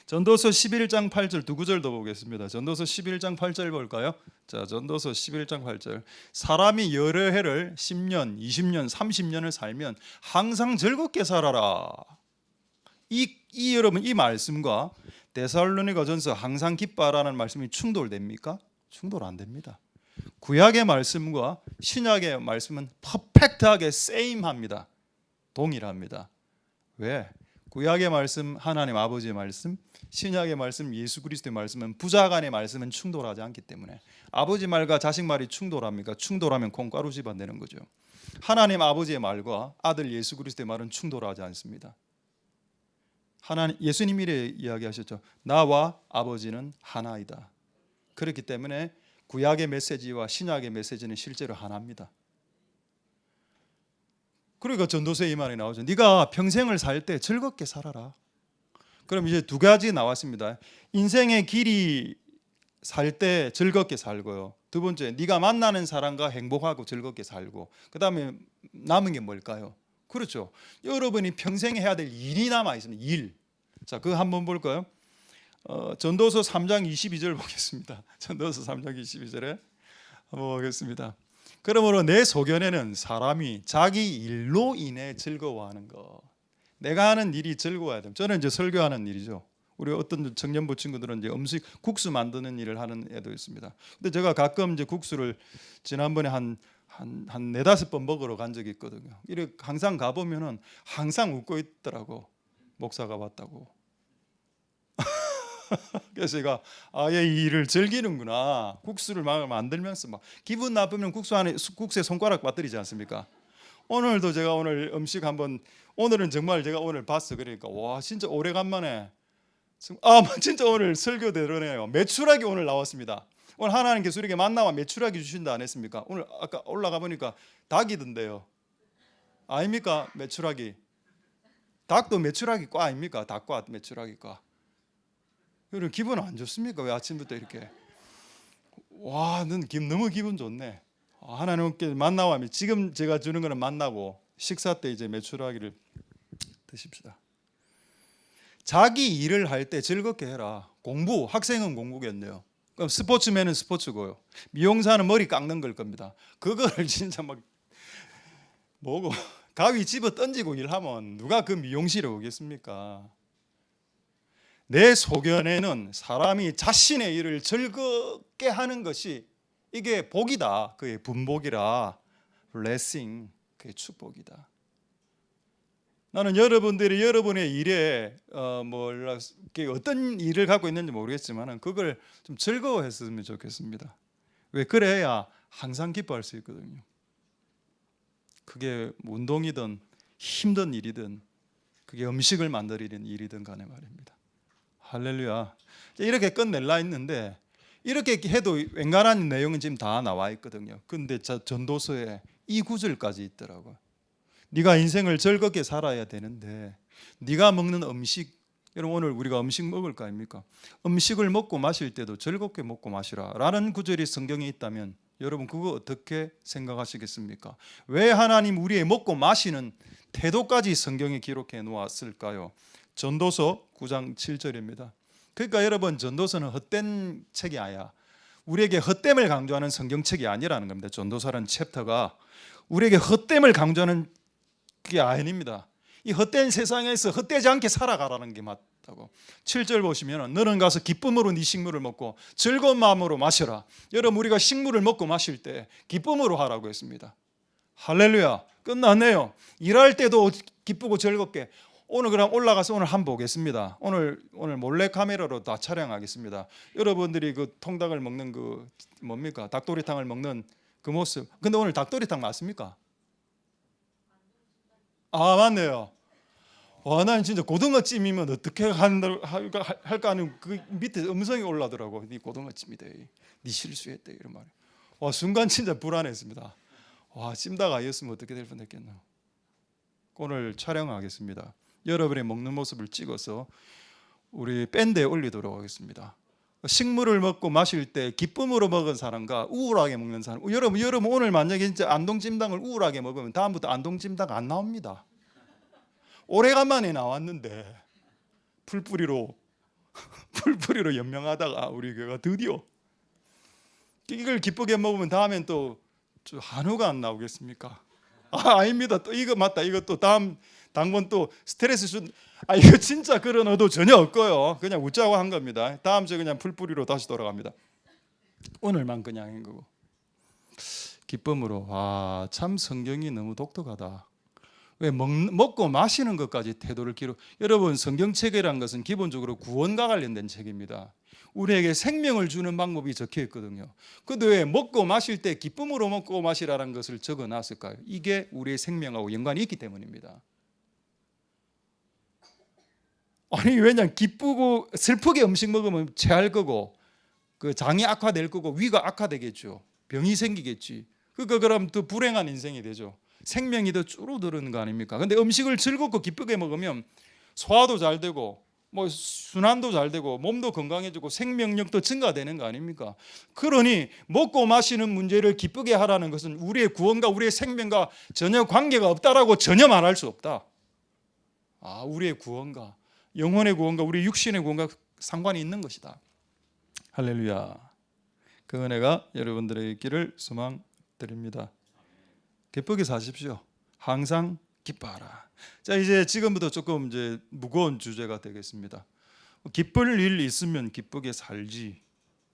전도서 11장 8절 두 구절 더 보겠습니다. 전도서 11장 8절 볼까요? 자, 전도서 11장 8절. 사람이 여러 해를 10년, 20년, 30년을 살면 항상 즐겁게 살아라. 여러분 이 말씀과 데살로니가전서 항상 기뻐하라는 말씀이 충돌됩니까? 충돌 안 됩니다. 구약의 말씀과 신약의 말씀은 퍼펙트하게 세임합니다. 동일합니다. 왜? 구약의 말씀 하나님 아버지의 말씀, 신약의 말씀 예수 그리스도의 말씀은 부자간의 말씀은 충돌하지 않기 때문에. 아버지 말과 자식 말이 충돌합니까? 충돌하면 콩가루 집안 되는 거죠. 하나님 아버지의 말과 아들 예수 그리스도의 말은 충돌하지 않습니다. 예수님이 이래 이야기하셨죠. 나와 아버지는 하나이다. 그렇기 때문에 구약의 메시지와 신약의 메시지는 실제로 하나입니다. 그러니까 전도서에 이 말이 나오죠. 네가 평생을 살 때 즐겁게 살아라. 그럼 이제 두 가지 나왔습니다. 인생의 길이 살 때 즐겁게 살고요. 두 번째, 네가 만나는 사람과 행복하고 즐겁게 살고. 그 다음에 남은 게 뭘까요? 그렇죠. 여러분이 평생에 해야 될 일이 남아 있습니다. 일. 자, 그거 한번 볼까요? 전도서 3장 22절 보겠습니다. 전도서 3장 22절에 한번 보겠습니다. 그러므로 내 소견에는 사람이 자기 일로 인해 즐거워하는 것. 내가 하는 일이 즐거워야 됩니다. 저는 이제 설교하는 일이죠. 우리 어떤 청년부 친구들은 이제 음식 국수 만드는 일을 하는 애도 있습니다. 근데 제가 가끔 이제 국수를 지난번에 한 4-5번 먹으러 간 적이 있거든요. 이렇게 항상 가보면은 항상 웃고 있더라고. 목사가 왔다고. 그래서 제가 얘 이 일을 즐기는구나. 국수를 막 만들면서 막 기분 나쁘면 국수에 손가락 빠뜨리지 않습니까? 오늘도 제가 오늘 음식 한번 오늘은 정말 제가 오늘 봤어. 그러니까 와 진짜 오래간만에 진짜 오늘 설교대로네요. 메추라기 오늘 나왔습니다. 오늘 하나님께서 우리에게 만나와 메추라기 주신다 안 했습니까? 오늘 아까 올라가 보니까 닭이던데요. 아닙니까? 메추라기. 닭도 메추라기 과 아닙니까? 닭과 메추라기 과. 여러분 기분 안 좋습니까? 왜 아침부터 이렇게 너무 기분 좋네. 하나님께 만나와 지금 제가 주는 거는 만나고 식사 때 이제 메추라기를 드십시다. 자기 일을 할 때 즐겁게 해라. 학생은 공부겠네요. 그럼 스포츠맨은 스포츠고요. 미용사는 머리 깎는 걸 겁니다. 그거를 진짜 막 뭐고 가위 집어 던지고 일하면 누가 그 미용실에 오겠습니까? 내 소견에는 사람이 자신의 일을 즐겁게 하는 것이 이게 복이다. 그의 분복이라 blessing, 그의 축복이다. 나는 여러분들이 여러분의 일에 어떤 일을 갖고 있는지 모르겠지만 그걸 좀 즐거워했으면 좋겠습니다. 왜? 그래야 항상 기뻐할 수 있거든요. 그게 운동이든 힘든 일이든 그게 음식을 만들는 일이든 간에 말입니다. 할렐루야. 이렇게 끝낼라 했는데 이렇게 해도 웬간한 내용은 지금 다 나와 있거든요. 근데 전도서에 이 구절까지 있더라고요. 네가 인생을 즐겁게 살아야 되는데 네가 먹는 음식, 여러분 오늘 우리가 음식 먹을 거 아닙니까? 음식을 먹고 마실 때도 즐겁게 먹고 마시라 라는 구절이 성경에 있다면 여러분 그거 어떻게 생각하시겠습니까? 왜 하나님 우리의 먹고 마시는 태도까지 성경에 기록해 놓았을까요? 전도서 9장 7절입니다. 그러니까 여러분 전도서는 헛된 책이 아니야. 우리에게 헛됨을 강조하는 성경책이 아니라는 겁니다. 전도서라는 챕터가 우리에게 헛됨을 강조하는 그게 아닙니다. 이 헛된 세상에서 헛되지 않게 살아가라는 게 맞다고. 7절 보시면 너는 가서 기쁨으로 네 식물을 먹고 즐거운 마음으로 마셔라. 여러분 우리가 식물을 먹고 마실 때 기쁨으로 하라고 했습니다. 할렐루야. 끝났네요. 일할 때도 기쁘고 즐겁게. 오늘 그럼 올라가서 오늘 한번 보겠습니다. 오늘 몰래 카메라로 다 촬영하겠습니다. 여러분들이 그 통닭을 먹는 그 뭡니까? 닭도리탕을 먹는 그 모습. 근데 오늘 닭도리탕 맞습니까? 맞네요. 난 진짜 고등어찜이면 어떻게 할까 하는 그 밑에 음성이 올라더라고. 네 고등어찜이다. 네 실수했다 이런 말이. 순간 진짜 불안했습니다. 찜다가 아니었으면 어떻게 될 뻔했겠나. 오늘 촬영하겠습니다. 여러분의 먹는 모습을 찍어서 우리 밴드에 올리도록 하겠습니다. 식물을 먹고 마실 때 기쁨으로 먹은 사람과 우울하게 먹는 사람. 여러분 오늘 만약에 진짜 안동찜닭을 우울하게 먹으면 다음부터 안동찜닭 안 나옵니다. 오래간만에 나왔는데 풀뿌리로 풀뿌리로 연명하다가 우리 교회가 드디어 이걸 기쁘게 먹으면 다음엔 또 한우가 안 나오겠습니까? 아닙니다. 또 이거 맞다. 이거 또 다음 당번 또 스트레스 이거 진짜 그런 의도 전혀 없고요. 그냥 웃자고 한 겁니다. 다음 주에 그냥 풀뿌리로 다시 돌아갑니다. 오늘만 그냥 한 거고. 기쁨으로. 참 성경이 너무 독특하다. 왜 먹고 마시는 것까지 태도를 여러분, 성경책이란 것은 기본적으로 구원과 관련된 책입니다. 우리에게 생명을 주는 방법이 적혀 있거든요. 근데 왜 먹고 마실 때 기쁨으로 먹고 마시라는 것을 적어 놨을까요? 이게 우리의 생명하고 연관이 있기 때문입니다. 왜냐, 기쁘고 슬프게 음식 먹으면 체할 거고, 그 장이 악화될 거고, 위가 악화되겠죠. 병이 생기겠지. 그럼 더 불행한 인생이 되죠. 생명이 더 줄어드는 거 아닙니까? 근데 음식을 즐겁고 기쁘게 먹으면 소화도 잘 되고, 순환도 잘 되고, 몸도 건강해지고, 생명력도 증가되는 거 아닙니까? 그러니 먹고 마시는 문제를 기쁘게 하라는 것은 우리의 구원과 우리의 생명과 전혀 관계가 없다라고 전혀 말할 수 없다. 우리의 구원과 영혼의 구원과 우리 육신의 구원과 상관이 있는 것이다. 할렐루야. 그 은혜가 여러분들에게 있기를 소망드립니다. 기쁘게 사십시오. 항상 기뻐하라. 자, 이제 지금부터 조금 이제 무거운 주제가 되겠습니다. 기쁠 일 있으면 기쁘게 살지,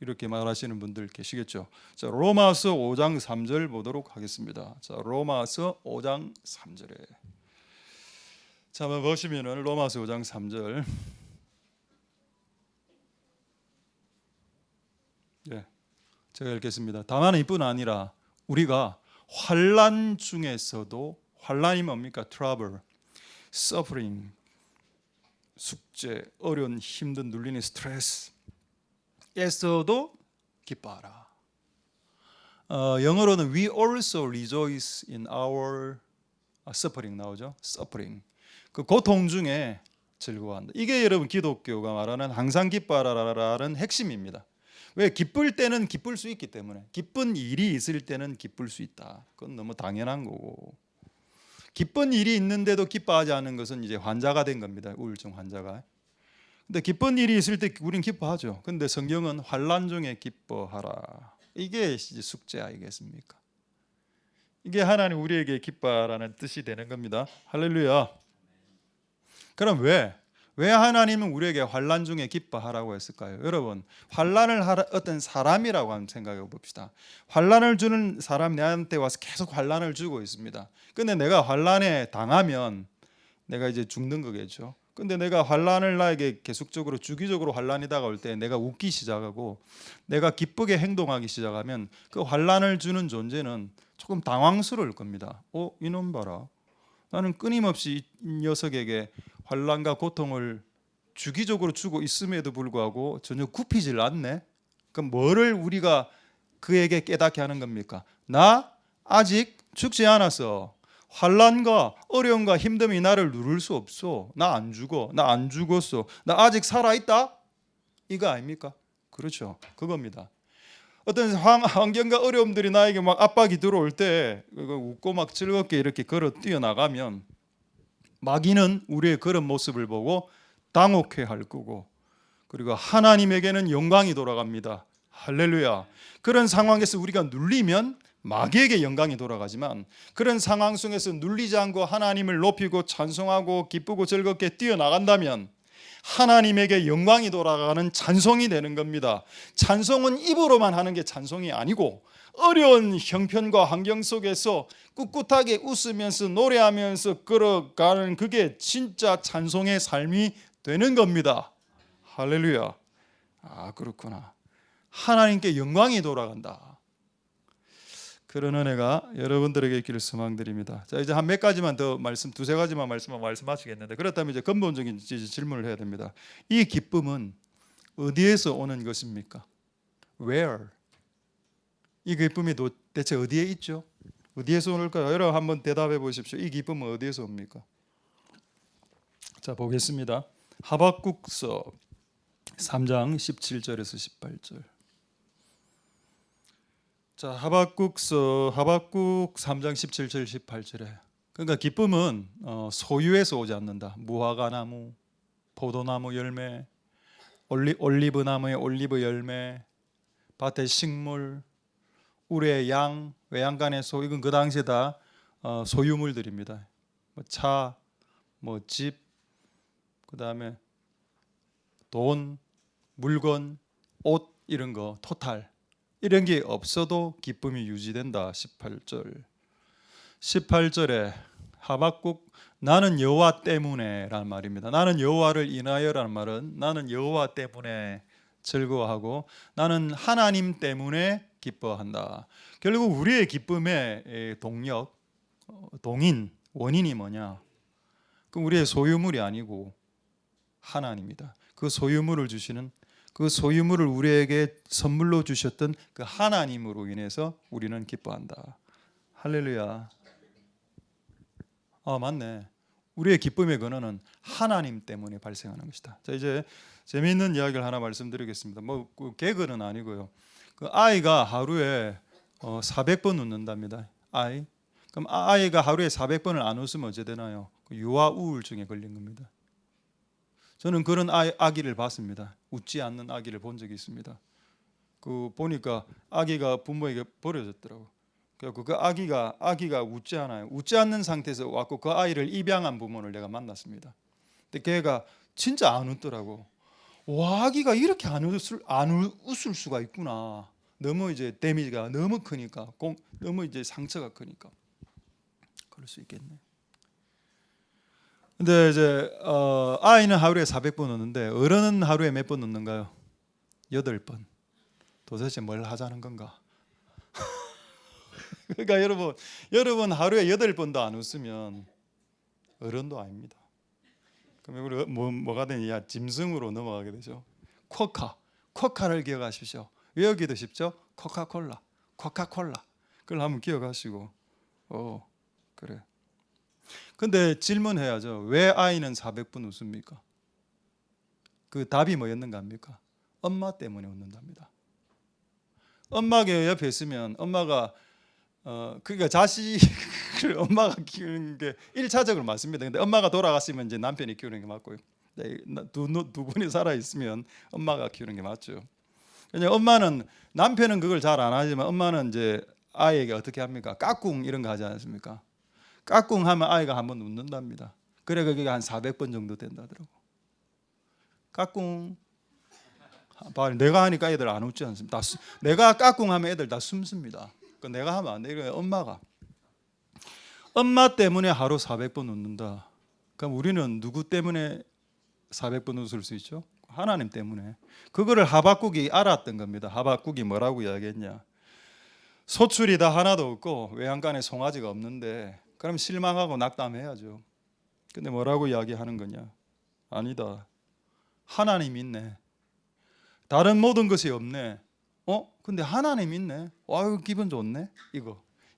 이렇게 말하시는 분들 계시겠죠. 자, 로마서 5장 3절 보도록 하겠습니다. 자, 로마서 5장 3절에. 자, 한번 보시면은 로마서 5장 3절. 제가 읽겠습니다. 다만 이뿐 아니라 우리가 환난 중에서도, 환난이 뭡니까? 트러블, 서퍼링, 숙제, 어려운, 힘든, 눌리는 스트레스에서도 기뻐하라. 영어로는 we also rejoice in our suffering 나오죠. suffering. 그 고통 중에 즐거워한다. 이게 여러분 기독교가 말하는 항상 기뻐하라라는 핵심입니다. 왜? 기쁠 때는 기쁠 수 있기 때문에. 기쁜 일이 있을 때는 기쁠 수 있다. 그건 너무 당연한 거고. 기쁜 일이 있는데도 기뻐하지 않는 것은 이제 환자가 된 겁니다. 우울증 환자가. 근데 기쁜 일이 있을 때 우린 기뻐하죠. 근데 성경은 환난 중에 기뻐하라. 이게 이제 숙제 아니겠습니까? 이게 하나님 우리에게 기뻐하라는 뜻이 되는 겁니다. 할렐루야. 그럼 왜 하나님은 우리에게 환난 중에 기뻐하라고 했을까요? 여러분, 환난을 하라 어떤 사람이라고 한번 생각해 봅시다. 환난을 주는 사람 내한테 와서 계속 환난을 주고 있습니다. 근데 내가 환난에 당하면 내가 이제 죽는 거겠죠. 근데 내가 환난을 나에게 계속적으로 주기적으로 환난이 다가올 때 내가 웃기 시작하고 내가 기쁘게 행동하기 시작하면 그 환난을 주는 존재는 조금 당황스러울 겁니다. 이놈 봐라. 나는 끊임없이 이 녀석에게 환난과 고통을 주기적으로 주고 있음에도 불구하고 전혀 굽히질 않네. 그럼 뭐를 우리가 그에게 깨닫게 하는 겁니까? 나 아직 죽지 않았어. 환난과 어려움과 힘듦이 나를 누를 수 없어. 나 안 죽어. 나 안 죽었어. 나 아직 살아있다. 이거 아닙니까? 그렇죠. 그겁니다. 어떤 환경과 어려움들이 나에게 막 압박이 들어올 때 웃고 막 즐겁게 이렇게 걸어 뛰어나가면 마귀는 우리의 그런 모습을 보고 당혹해할 거고, 그리고 하나님에게는 영광이 돌아갑니다. 할렐루야. 그런 상황에서 우리가 눌리면 마귀에게 영광이 돌아가지만, 그런 상황 속에서 눌리지 않고 하나님을 높이고 찬송하고 기쁘고 즐겁게 뛰어나간다면 하나님에게 영광이 돌아가는 찬송이 되는 겁니다. 찬송은 입으로만 하는 게 찬송이 아니고 어려운 형편과 환경 속에서 꿋꿋하게 웃으면서 노래하면서 걸어가는 그게 진짜 찬송의 삶이 되는 겁니다. 할렐루야. 그렇구나. 하나님께 영광이 돌아간다. 그런 은혜가 여러분들에게 있기를 소망드립니다. 자, 이제 한 몇 가지만 더 두세 가지만 말씀하시겠는데, 그렇다면 이제 근본적인 질문을 해야 됩니다. 이 기쁨은 어디에서 오는 것입니까? Where? 이 기쁨이 대체 어디에 있죠? 어디에서 오는가요? 여러분 한번 대답해 보십시오. 이 기쁨은 어디에서 옵니까? 자, 보겠습니다. 하박국서 3장 17절에서 18절. 자, 하박국 3장 17절 18절에, 그러니까 기쁨은 소유에서 오지 않는다. 무화과 나무, 포도나무 열매, 올리브 나무의 올리브 열매, 밭의 식물, 우리의 양, 외양간의 소, 이건 그 당시에 다 소유물들입니다. 뭐 차, 뭐 집, 그 다음에 돈, 물건, 옷 이런 거 토탈 이런 게 없어도 기쁨이 유지된다. 18절에 하박국 나는 여호와 때문에 라는 말입니다. 나는 여호와를 인하여 라는 말은 나는 여호와 때문에 즐거워하고 나는 하나님 때문에 기뻐한다. 결국 우리의 기쁨의 동력, 동인, 원인이 뭐냐? 그럼 우리의 소유물이 아니고 하나님이다. 그 소유물을 주시는, 그 소유물을 우리에게 선물로 주셨던 그 하나님으로 인해서 우리는 기뻐한다. 할렐루야. 맞네. 우리의 기쁨의 근원은 하나님 때문에 발생하는 것이다. 자, 이제 재미있는 이야기를 하나 말씀드리겠습니다. 그 개그는 아니고요. 그 아이가 하루에 400번 웃는답니다. 아이. 그럼 아이가 하루에 400번을 안 웃으면 어찌 되나요? 유아 우울증에 걸린 겁니다. 저는 그런 아기를 봤습니다. 웃지 않는 아기를 본 적이 있습니다. 그 보니까 아기가 부모에게 버려졌더라고. 그 아기가 웃지 않아요. 웃지 않는 상태에서 왔고 그 아이를 입양한 부모를 내가 만났습니다. 근데 걔가 진짜 안 웃더라고. 와, 아기가 이렇게 안 웃을 수가 있구나. 너무 이제 데미지가 너무 크니까, 너무 이제 상처가 크니까 그럴 수 있겠네. 근데 이제 아이는 하루에 400번 웃는데 어른은 하루에 몇 번 웃는가요? 8번. 도대체 뭘 하자는 건가? 그러니까 여러분 하루에 8번도 안 웃으면 어른도 아닙니다. 그럼 우리 뭐가 되냐? 짐승으로 넘어가게 되죠. 쿼카를 기억하십시오. 외우기도 쉽죠? 코카콜라. 그걸 한번 기억하시고. 그래. 근데 질문해야죠. 왜 아이는 400번 웃습니까? 그 답이 뭐였는가 합니까? 엄마 때문에 웃는답니다. 엄마가 옆에 있으면 엄마가 그러니까 자식을 엄마가 키우는 게 1차적으로 맞습니다. 근데 엄마가 돌아갔으면 이제 남편이 키우는 게 맞고요. 두 분이 살아 있으면 엄마가 키우는 게 맞죠. 그냥 엄마는, 남편은 그걸 잘 안 하지만 엄마는 이제 아이에게 어떻게 합니까? 까꿍 이런 거 하지 않습니까? 까꿍 하면 아이가 한번 웃는답니다. 그래 그게 한 400번 정도 된다더라고. 까꿍. 내가 하니까 애들 안 웃지 않습니까? 내가 까꿍 하면 애들 다 숨습니다. 내가 하면 안 돼. 이거 엄마 때문에 하루 400번 웃는다. 그럼 우리는 누구 때문에 400번 웃을 수 있죠? 하나님 때문에. 그거를 하박국이 알았던 겁니다. 하박국이 뭐라고 이야기했냐? 소출이 다 하나도 없고 외양간에 송아지가 없는데 그럼 실망하고 낙담해야죠. 근데 뭐라고 이야기하는 거냐? 아니다. 하나님 있네. 다른 모든 것이 없네. 근데 하나님 있네. 아유, 기분 좋네.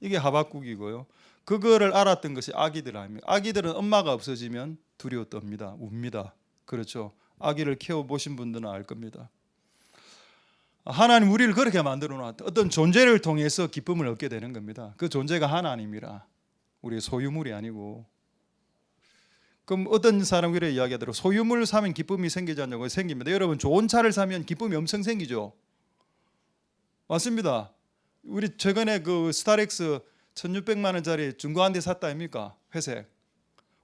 이게 하박국이고요. 그거를 알았던 것이 아기들 아닙니까? 아기들은 엄마가 없어지면 두려워 떱니다. 웁니다. 그렇죠. 아기를 키워보신 분들은 알 겁니다. 하나님 우리를 그렇게 만들어 놨다. 어떤 존재를 통해서 기쁨을 얻게 되는 겁니다. 그 존재가 하나님이라. 우리의 소유물이 아니고. 그럼 어떤 사람들이 이야기하더라고 소유물을 사면 기쁨이 생기지 않냐고. 생깁니다. 여러분 좋은 차를 사면 기쁨이 엄청 생기죠. 맞습니다. 우리 최근에 그 스타렉스 1600만 원짜리 중고 한 대 샀다 아닙니까? 회색.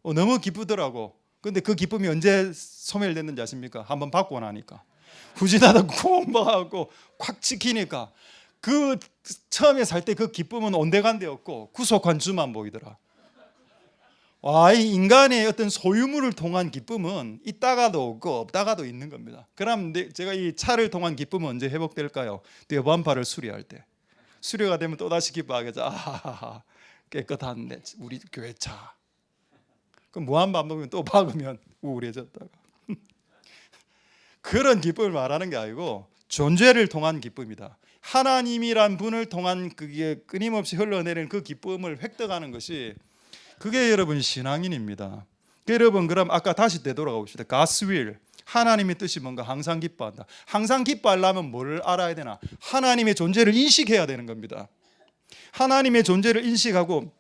너무 기쁘더라고. 근데 그 기쁨이 언제 소멸됐는지 아십니까? 한번 받고 나니까 후진하다 쿵 막하고 콱 찍히니까 그 처음에 살 때 그 기쁨은 온데간데였고 구속한 주만 보이더라. 이 인간의 어떤 소유물을 통한 기쁨은 있다가도 없고 없다가도 있는 겁니다. 그럼 제가 이 차를 통한 기쁨은 언제 회복될까요? 뒤에 범퍼를 수리할 때. 수리가 되면 또다시 기뻐하겠죠. 아하하, 깨끗한 우리 교회 차. 그럼 무한반복이면 또 박으면 우울해졌다가. 그런 기쁨을 말하는 게 아니고 존재를 통한 기쁨이다. 하나님이란 분을 통한 그게 끊임없이 흘러내리는 그 기쁨을 획득하는 것이 그게 여러분 신앙인입니다. 여러분 그럼 아까 다시 되돌아가 봅시다. God's will. 하나님의 뜻이 뭔가 항상 기뻐한다. 항상 기뻐하려면 뭘 알아야 되나? 하나님의 존재를 인식해야 되는 겁니다. 하나님의 존재를 인식하고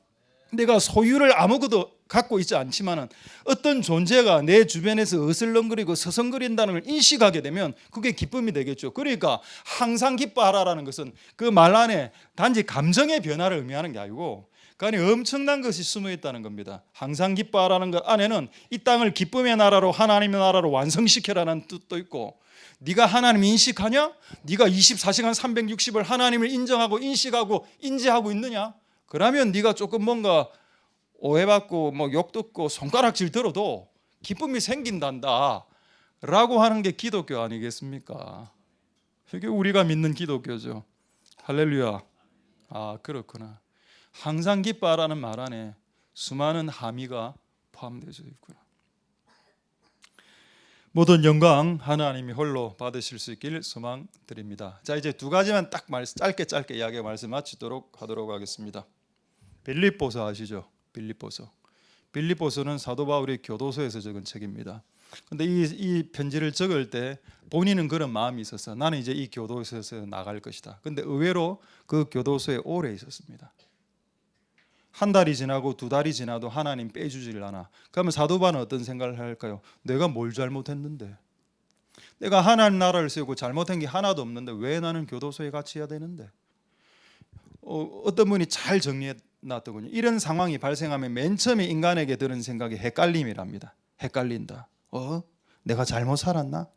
내가 소유를 아무것도 갖고 있지 않지만은 어떤 존재가 내 주변에서 어슬렁거리고 서성거린다는 걸 인식하게 되면 그게 기쁨이 되겠죠. 그러니까 항상 기뻐하라라는 것은 그 말 안에 단지 감정의 변화를 의미하는 게 아니고 그 안에 엄청난 것이 숨어 있다는 겁니다. 항상 기뻐하라는 것 안에는 이 땅을 기쁨의 나라로, 하나님의 나라로 완성시켜라는 뜻도 있고, 네가 하나님 인식하냐? 네가 24시간 360을 하나님을 인정하고 인식하고 인지하고 있느냐? 그러면 네가 조금 뭔가 오해받고 뭐 욕 듣고 손가락질 들어도 기쁨이 생긴단다 라고 하는 게 기독교 아니겠습니까? 이게 우리가 믿는 기독교죠. 할렐루야. 아, 그렇구나. 항상 기뻐하라는 말 안에 수많은 함의가 포함되어 있구나. 모든 영광 하나님이 홀로 받으실 수 있길 소망드립니다. 자, 이제 두 가지만 딱 짧게 이야기 말씀 마치도록 하도록 하겠습니다. 빌립보서 아시죠? 빌립보서는 사도 바울이 교도소에서 적은 책입니다. 근데 이 편지를 적을 때 본인은 그런 마음이 있어서 나는 이제 이 교도소에서 나갈 것이다. 근데 의외로 그 교도소에 오래 있었습니다. 한 달이 지나고 두 달이 지나도 하나님 빼주질 않아. 그러면 사도 바울은 어떤 생각을 할까요? 내가 뭘 잘못했는데? 내가 하나님 나라를 세우고 잘못한 게 하나도 없는데 왜 나는 교도소에 갇혀야 되는데? 어떤 분이 잘 정리해 놨더군요. 이런 상황이 발생하면 맨 처음에 인간에게 드는 생각이 헷갈림이랍니다. 헷갈린다. 내가 잘못 살았나?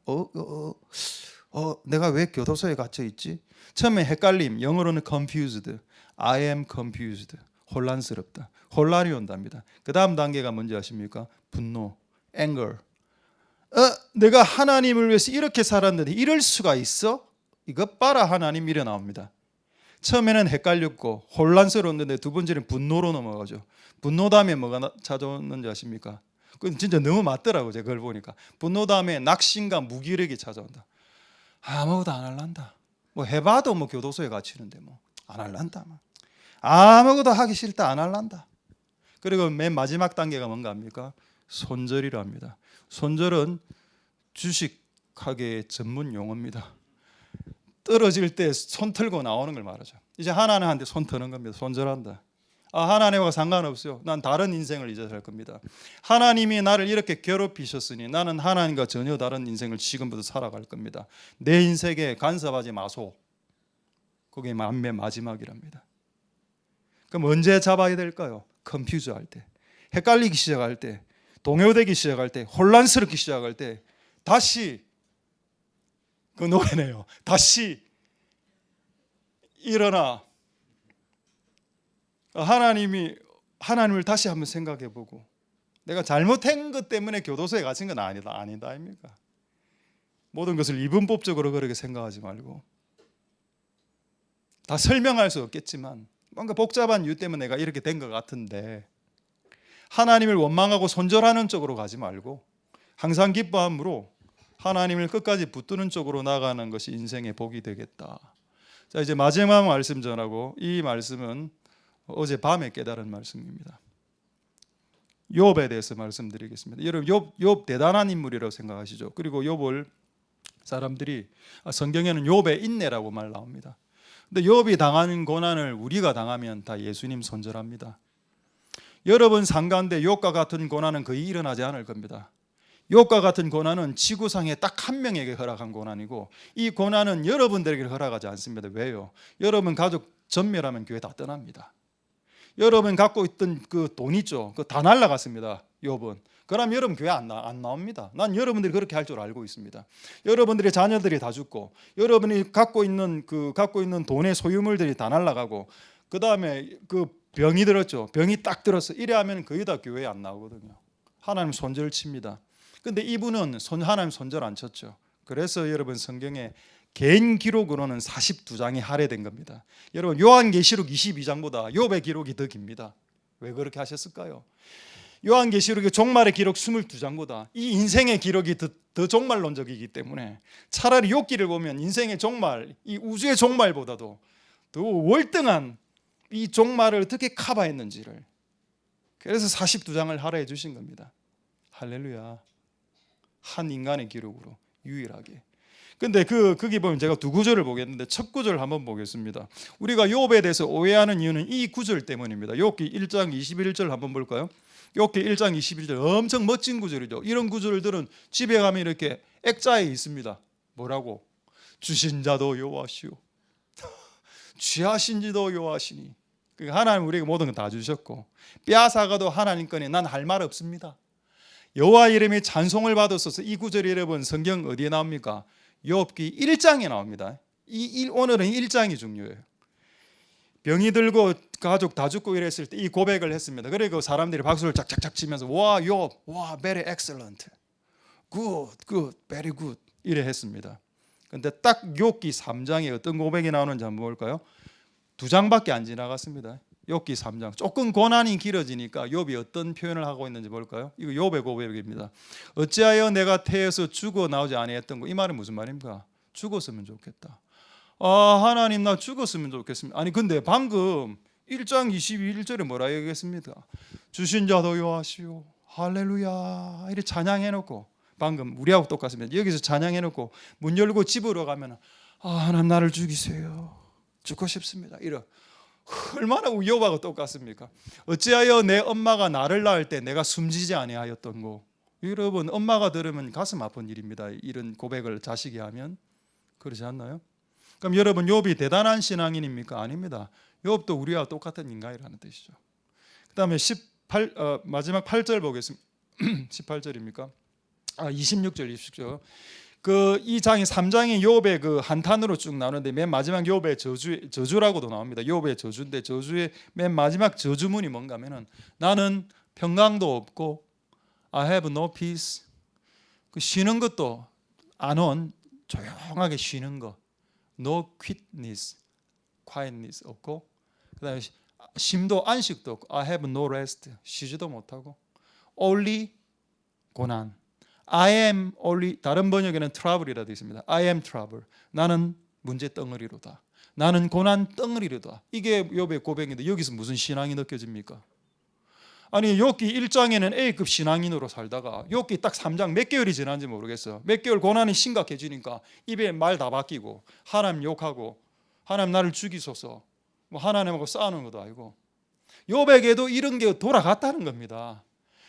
내가 왜 교도소에 갇혀 있지? 처음에 헷갈림, 영어로는 confused. I am confused. 혼란스럽다. 혼란이 온답니다. 그 다음 단계가 뭔지 아십니까? 분노, anger. 내가 하나님을 위해서 이렇게 살았는데 이럴 수가 있어? 이것 봐라 하나님 이래 나옵니다. 처음에는 헷갈렸고 혼란스러웠는데 두 번째는 분노로 넘어가죠. 분노 다음에 뭐가 찾아오는지 아십니까? 그건 진짜 너무 맞더라고요. 제가 그걸 보니까. 분노 다음에 낙심과 무기력이 찾아온다. 아무것도 안 할란다. 뭐 해봐도 뭐 교도소에 갇히는데 뭐 안 할란다. 아무것도 하기 싫다. 안 할란다. 그리고 맨 마지막 단계가 뭔가 합니까? 손절이라 합니다. 손절은 주식하게 전문 용어입니다. 떨어질 때 손 털고 나오는 걸 말하죠. 이제 하나님한테 손 터는 겁니다. 손절한다. 하나님과 상관없어요. 난 다른 인생을 이제 살 겁니다. 하나님이 나를 이렇게 괴롭히셨으니 나는 하나님과 전혀 다른 인생을 지금부터 살아갈 겁니다. 내 인생에 간섭하지 마소. 그게 맨 마지막이랍니다. 그럼 언제 잡아야 될까요? 컨퓨즈 할 때, 헷갈리기 시작할 때, 동요되기 시작할 때, 혼란스럽기 시작할 때 다시 그 노래네요. 다시 일어나. 하나님을 다시 한번 생각해보고 내가 잘못한 것 때문에 교도소에 갇힌 건 아니다 아닙니까? 모든 것을 이분법적으로 그렇게 생각하지 말고 다 설명할 수 없겠지만 뭔가 복잡한 이유 때문에 내가 이렇게 된 것 같은데 하나님을 원망하고 손절하는 쪽으로 가지 말고 항상 기뻐함으로 하나님을 끝까지 붙드는 쪽으로 나가는 것이 인생의 복이 되겠다. 자, 이제 마지막 말씀 전하고 이 말씀은 어제 밤에 깨달은 말씀입니다. 욥에 대해서 말씀드리겠습니다. 여러분 욥 대단한 인물이라고 생각하시죠? 그리고 욥을 사람들이 성경에는 욥의 인내라고 말 나옵니다. 근데 욥이 당하는 고난을 우리가 당하면 다 예수님 손절합니다. 여러분 삶 가운데 욥과 같은 고난은 거의 일어나지 않을 겁니다. 욥과 같은 고난은 지구상에 딱 한 명에게 허락한 고난이고 이 고난은 여러분들에게 허락하지 않습니다. 왜요? 여러분 가족 전멸하면 교회 다 떠납니다. 여러분 갖고 있던 그 돈 있죠? 그거 다 날라갔습니다. 욥은. 그럼 여러분 교회 안 나옵니다. 난 여러분들이 그렇게 할 줄 알고 있습니다. 여러분들의 자녀들이 다 죽고 여러분이 갖고 있는 돈의 소유물들이 다 날라가고 그 다음에 그 병이 들었죠. 병이 딱 들었어. 이래 하면 거의 다 교회에 안 나오거든요. 하나님 손절 칩니다. 근데 이분은 하나님 손절 안 쳤죠. 그래서 여러분 성경에 개인 기록으로는 42장이 할애된 겁니다. 여러분 요한계시록 22장보다 욥의 기록이 더 깁니다. 왜 그렇게 하셨을까요? 요한계시록의 종말의 기록 22장보다 이 인생의 기록이 더 종말론적이기 때문에 차라리 욥기를 보면 인생의 종말, 이 우주의 종말보다도 더 월등한 이 종말을 어떻게 커버했는지를 그래서 42장을 할애해 주신 겁니다. 할렐루야. 한 인간의 기록으로 유일하게. 근데 거기 보면 제가 두 구절을 보겠는데 첫 구절 한번 보겠습니다. 우리가 욥에 대해서 오해하는 이유는 이 구절 때문입니다. 욥기 1장 21절 한번 볼까요? 욥기 1장 21절 엄청 멋진 구절이죠. 이런 구절들은 집에 가면 이렇게 액자에 있습니다. 뭐라고? 주신 자도 여호와시오 취하신 지도 여호와시니. 그러니까 하나님 우리에게 모든 건 다 주셨고 빼앗아가도 하나님 거니 난 할 말 없습니다. 여호와 이름이 찬송을 받았어서 이 구절이 여러분 성경 어디에 나옵니까? 욥기 1장에 나옵니다. 오늘은 1장이 중요해요. 병이 들고 가족 다 죽고 이랬을 때 이 고백을 했습니다. 그리고 사람들이 박수를 짝짝짝 치면서 와 욥, 와 very excellent, good, good, very good 이래 했습니다. 근데 딱 욥기 3장에 어떤 고백이 나오는지 한번 볼까요? 2장밖에 안 지나갔습니다. 욥기 3장 조금 고난이 길어지니까 욥이 어떤 표현을 하고 있는지 볼까요? 이거 욥의 고백입니다. 어찌하여 내가 태에서 죽어 나오지 아니했던 거. 이 말은 무슨 말입니까? 죽었으면 좋겠다. 하나님 나 죽었으면 좋겠습니다. 아니 근데 방금 1장 21절에 뭐라 얘기했습니까? 주신 자도 여호와시오 할렐루야 이렇게 찬양해놓고 방금 우리하고 똑같습니다. 여기서 찬양해놓고 문 열고 집으로 가면 하나님 나를 죽이세요 죽고 싶습니다 이러. 얼마나 욥하고 똑같습니까? 어찌하여 내 엄마가 나를 낳을 때 내가 숨지지 아니하였던 거. 여러분 엄마가 들으면 가슴 아픈 일입니다. 이런 고백을 자식이 하면. 그렇지 않나요? 그럼 여러분 욥이 대단한 신앙인입니까? 아닙니다. 욥도 우리와 똑같은 인간이라는 뜻이죠. 그 다음에 마지막 8절 보겠습니다. 18절입니까? 26절 26절. 이 장이 3장이 욥의 그 한탄으로 쭉 나오는데 맨 마지막 욥의 저주라고도 나옵니다. 욥의 저주인데 저주의 맨 마지막 저주문이 뭔가면은 나는 평강도 없고 I have no peace. 그 쉬는 것도 안 온 조용하게 쉬는 거. No quietness 없고 그다음에 쉼도 안식도 없고 I have no rest. 쉬지도 못하고 only 고난. I am only 다른 번역에는 trouble이라고 되어 있습니다. I am trouble. 나는 문제 덩어리로다. 나는 고난 덩어리로다. 이게 욥의 고백인데 여기서 무슨 신앙이 느껴집니까? 아니 욥기 1장에는 A급 신앙인으로 살다가 욥기 딱 3장 몇 개월이 지난지 모르겠어요. 몇 개월 고난이 심각해지니까 입에 말 다 바뀌고 하나님 욕하고 하나님 나를 죽이소서 뭐 하나님하고 싸우는 것도 아니고 욥에게도 이런 게 돌아갔다는 겁니다.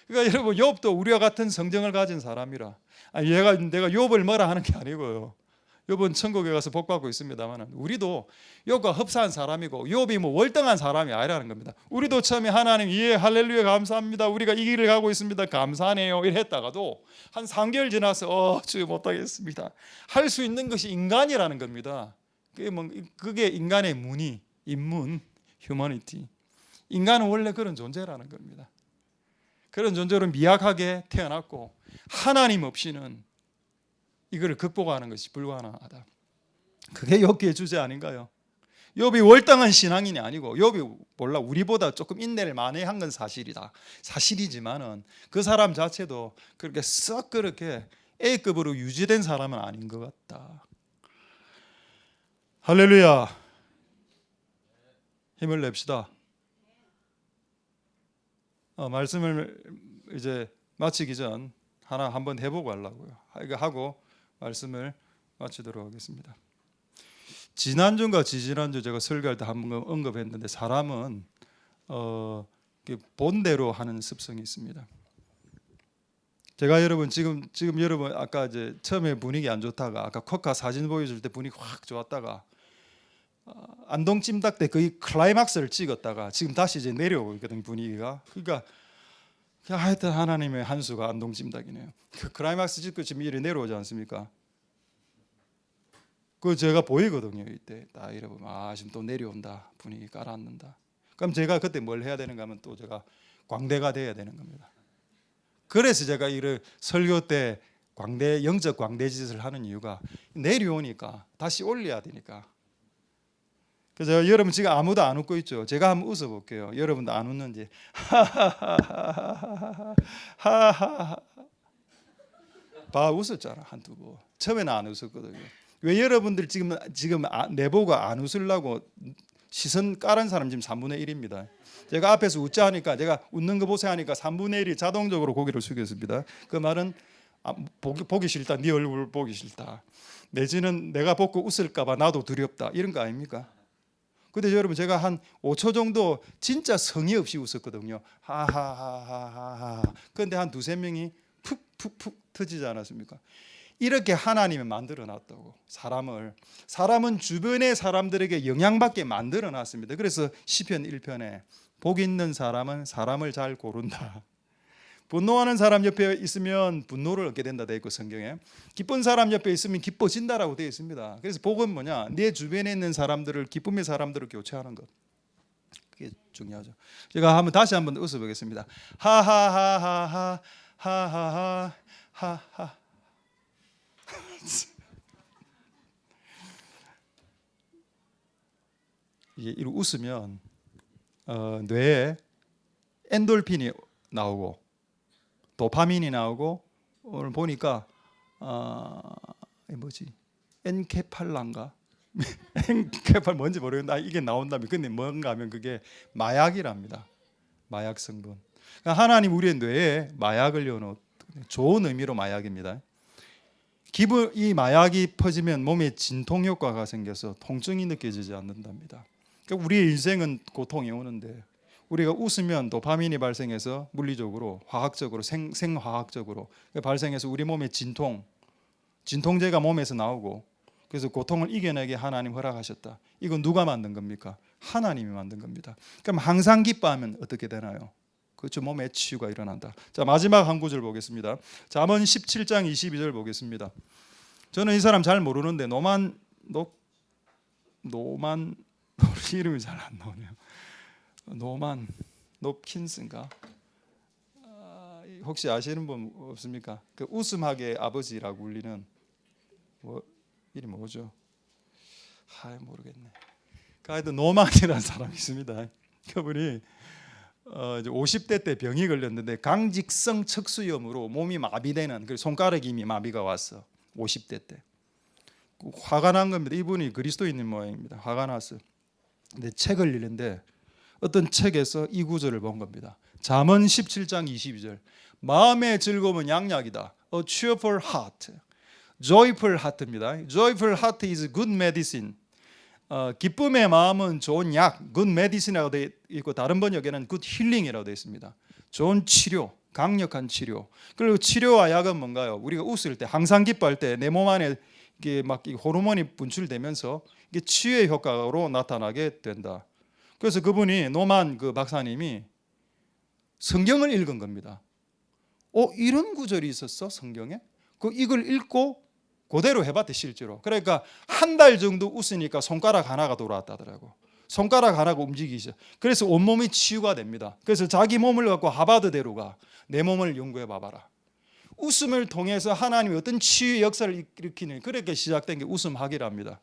그러니까 여러분 욥도 우리와 같은 성정을 가진 사람이라 내가 욥을 뭐라 하는 게 아니고요. 욥은 천국에 가서 복 받고 있습니다만 우리도 욥과 흡사한 사람이고 욥이 뭐 월등한 사람이 아니라는 겁니다. 우리도 처음에 하나님 할렐루야 감사합니다. 우리가 이 길을 가고 있습니다. 감사하네요. 이래 했다가도 한 3개월 지나서 주여 못하겠습니다. 할 수 있는 것이 인간이라는 겁니다. 그게 인간의 인문, 휴머니티. 인간은 원래 그런 존재라는 겁니다. 그런 존재로 미약하게 태어났고 하나님 없이는 이거를 극복하는 것이 불가능하다. 그게 욥기의 주제 아닌가요? 욥이 월등한 신앙인이 아니고 욥이 몰라 우리보다 조금 인내를 많이 한 건 사실이지만은 그 사람 자체도 그렇게 썩 그렇게 A급으로 유지된 사람은 아닌 것 같다. 할렐루야. 힘을 냅시다. 말씀을 이제 마치기 전 하나 한번 해보고 하려고요. 이거 하고 말씀을 마치도록 하겠습니다. 지난주인가 지지난주 제가 설교할 때 한번 언급했는데 사람은 본대로 하는 습성이 있습니다. 제가 여러분 지금 여러분 아까 이제 처음에 분위기 안 좋다가 아까 코카 사진 보여줄 때 분위기 확 좋았다가 안동 찜닭 때 거의 클라이막스를 찍었다가 지금 다시 이제 내려오고 있거든 분위기가. 그러니까 하여튼 하나님의 한 수가 안동 찜닭이네요. 그 클라이막스 찍고 지금 이리 내려오지 않습니까? 그 제가 보이거든요. 이때 딱 이래 보면 지금 또 내려온다. 분위기 깔아앉는다. 그럼 제가 그때 뭘 해야 되는가 하면 또 제가 광대가 돼야 되는 겁니다. 그래서 제가 이를 설교 때 영적 광대 짓을 하는 이유가 내려오니까 다시 올려야 되니까. 그래서 여러분 지금 아무도 안 웃고 있죠. 제가 한번 웃어볼게요. 여러분도 안 웃는지. 하하하. 봐 웃었잖아 한두 번. 처음에는 안 웃었거든요. 왜 여러분들 지금 내보고 안 웃으려고 시선 깔은 사람 지금 3분의 1입니다. 제가 앞에서 웃자 하니까 제가 웃는 거 보세요 하니까 3분의 1이 자동적으로 고개를 숙였습니다. 그 말은 보기 싫다. 네 얼굴 보기 싫다. 내지는 내가 보고 웃을까봐 나도 두렵다 이런 거 아닙니까? 근데 여러분 제가 한 5초 정도 진짜 성의 없이 웃었거든요. 하하하하하. 그런데 한 두세 명이 푹푹푹 터지지 않았습니까? 이렇게 하나님이 만들어 놨다고. 사람은 주변의 사람들에게 영향받게 만들어 놨습니다. 그래서 시편 1편에 복 있는 사람은 사람을 잘 고른다. 분노하는 사람 옆에 있으면 분노를 얻게 된다 되어 있고 성경에 기쁜 사람 옆에 있으면 기뻐진다라고 되어 있습니다. 그래서 복은 뭐냐? 내 주변에 있는 사람들을 기쁨의 사람들을 교체하는 것. 그게 중요하죠. 제가 다시 한번 웃어보겠습니다. 하하하하하 하하하 하하. 이게 이렇게 웃으면 뇌에 엔돌핀이 나오고 도파민이 나오고 오늘 보니까 뭐지 엔케팔란가 엔케팔 뭔지 모르겠는데 이게 나온다면 근데 뭔가 하면 그게 마약이랍니다. 마약 성분. 그러니까 하나님 우리의 뇌에 마약을 넣어놓은 좋은 의미로 마약입니다. 이 마약이 퍼지면 몸에 진통 효과가 생겨서 통증이 느껴지지 않는답니다. 그러니까 우리의 인생은 고통이 오는데 우리가 웃으면 도파민이 발생해서 물리적으로 화학적으로 생화학적으로 발생해서 우리 몸에 진통제가 몸에서 나오고 그래서 고통을 이겨내게 하나님 허락하셨다. 이건 누가 만든 겁니까? 하나님이 만든 겁니다. 그럼 항상 기뻐하면 어떻게 되나요? 그렇죠. 몸에 치유가 일어난다. 자, 마지막 한 구절 보겠습니다. 잠언 17장 22절 보겠습니다. 저는 이 사람 잘 모르는데 노만 이름이 잘 안 나오네요. 노만 롭킨스인가? 혹시 아시는 분 없습니까? 그 웃음학의 아버지라고 울리는 이름이 뭐죠? 모르겠네. 하여튼 노만이라는 사람이 있습니다. 그분이 이제 50대 때 병이 걸렸는데 강직성 척수염으로 몸이 마비되는 그 손가락 이미 마비가 왔어. 50대 때 화가 난 겁니다. 이분이 그리스도인인 모양입니다. 화가 났어요. 근데 책을 읽는데 어떤 책에서 이 구절을 본 겁니다. 잠언 17장 22절. 마음의 즐거움은 양약이다. A cheerful heart, joyful heart입니다. Joyful heart is good medicine. 기쁨의 마음은 좋은 약, good medicine이라고 되어 있고 다른 번역에는 good healing이라고 되어 있습니다. 좋은 치료, 강력한 치료. 그리고 치료와 약은 뭔가요? 우리가 웃을 때, 항상 기뻐할 때 내 몸 안에 이게 막 호르몬이 분출되면서 이게 치유의 효과로 나타나게 된다. 그래서 그분이 노만 그 박사님이 성경을 읽은 겁니다. 이런 구절이 있었어 성경에? 이걸 읽고 그대로 해봤대 실제로. 그러니까 한 달 정도 웃으니까 손가락 하나가 돌아왔다더라고. 손가락 하나가 움직이죠. 그래서 온몸이 치유가 됩니다. 그래서 자기 몸을 갖고 하버드대로 가. 내 몸을 연구해 봐봐라. 웃음을 통해서 하나님이 어떤 치유의 역사를 일으키는 그렇게 시작된 게 웃음학이랍니다.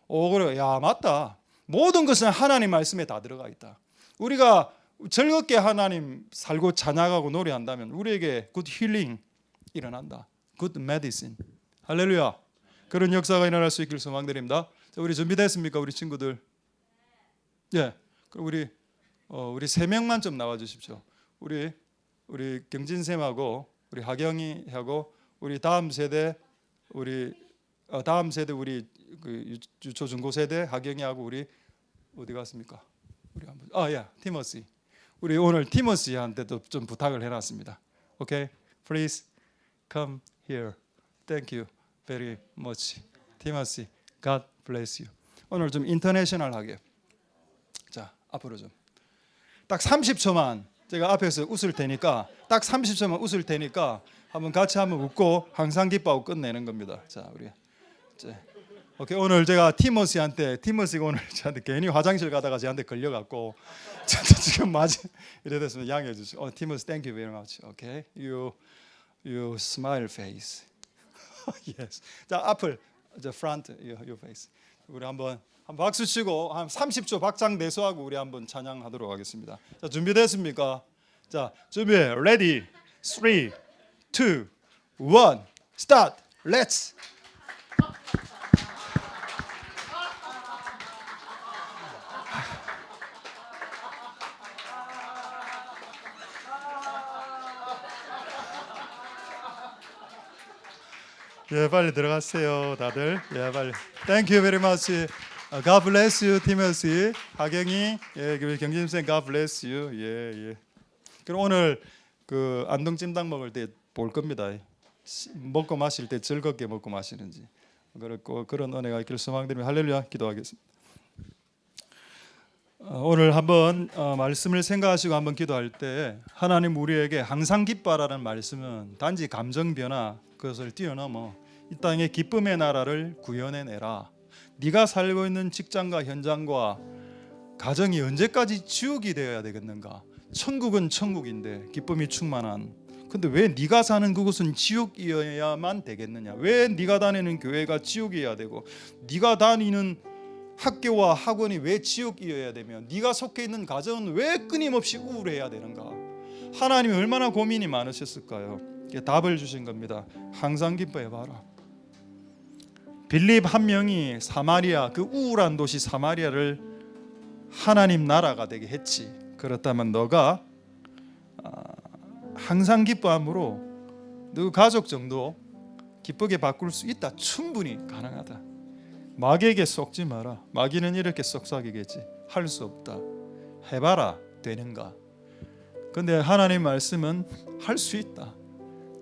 그래, 야 맞다. 모든 것은 하나님 말씀에 다 들어가 있다. 우리가 즐겁게 하나님 살고 찬양하고 노래한다면 우리에게 굿 힐링 일어난다. 굿 메디신. 할렐루야. 그런 역사가 일어날 수 있길 소망드립니다. 자, 우리 준비됐습니까, 우리 친구들? 예. 그럼 우리 세 명만 좀 나와 주십시오. 우리 경진 쌤하고 우리 하경이 하고 우리 다음 세대 우리 그 유초 중고 세대 하경이하고 우리 어디 갔습니까? 우리 한번 티머시. 우리 오늘 티머시한테도 좀 부탁을 해놨습니다. Okay, please come here. Thank you very much, 티머시. God bless you. 오늘 좀 인터내셔널하게. 자, 앞으로 좀. 딱 30초만 제가 앞에서 웃을 테니까 딱 30초만 웃을 테니까 같이 한번 웃고 항상 기뻐하고 끝내는 겁니다. 자, 우리. 오케이, 오늘 제가 티머시가 오늘 저한테 괜히 화장실 가다가 저한테 걸려갖고 지금 이래 됐으면 양해해 주시고. 티머시, thank you very much. Okay, you smile face. yes. 자, 앞을, front, your face. 우리 한번 박수 치고 한 30초 박장대소하고 우리 한번 찬양하도록 하겠습니다. 자, 준비됐습니까? 자, 준비, ready, 3, 2, 1, start, let's. 예, 빨리 들어가세요, 다들. 예, 빨리. Thank you very much. God bless you, Timothy. 하경이, 예, 경진쌤, God bless you. 예, 예. 그럼 오늘 그 안동찜닭 먹을 때 볼 겁니다. 먹고 마실 때 즐겁게 먹고 마시는지. 그렇고 그런 은혜가 있기를 소망드리며 할렐루야 기도하겠습니다. 오늘 한번 말씀을 생각하시고 한번 기도할 때 하나님 우리에게 항상 기뻐하라는 말씀은 단지 감정 변화 그것을 뛰어넘어 이 땅의 기쁨의 나라를 구현해내라. 네가 살고 있는 직장과 현장과 가정이 언제까지 지옥이 되어야 되겠는가? 천국은 천국인데 기쁨이 충만한. 근데 왜 네가 사는 그곳은 지옥이어야만 되겠느냐? 왜 네가 다니는 교회가 지옥이어야 되고 네가 다니는 학교와 학원이 왜 지옥이어야 되며 네가 속해 있는 가정은 왜 끊임없이 우울해야 되는가? 하나님이 얼마나 고민이 많으셨을까요? 답을 주신 겁니다. 항상 기뻐해봐라. 빌립 한 명이 사마리아 그 우울한 도시 사마리아를 하나님 나라가 되게 했지. 그렇다면 너가 항상 기뻐함으로 너 가족 정도 기쁘게 바꿀 수 있다. 충분히 가능하다. 마귀에게 속지 마라. 마귀는 이렇게 속삭이겠지. 할 수 없다. 해봐라. 되는가? 근데 하나님 말씀은 할 수 있다.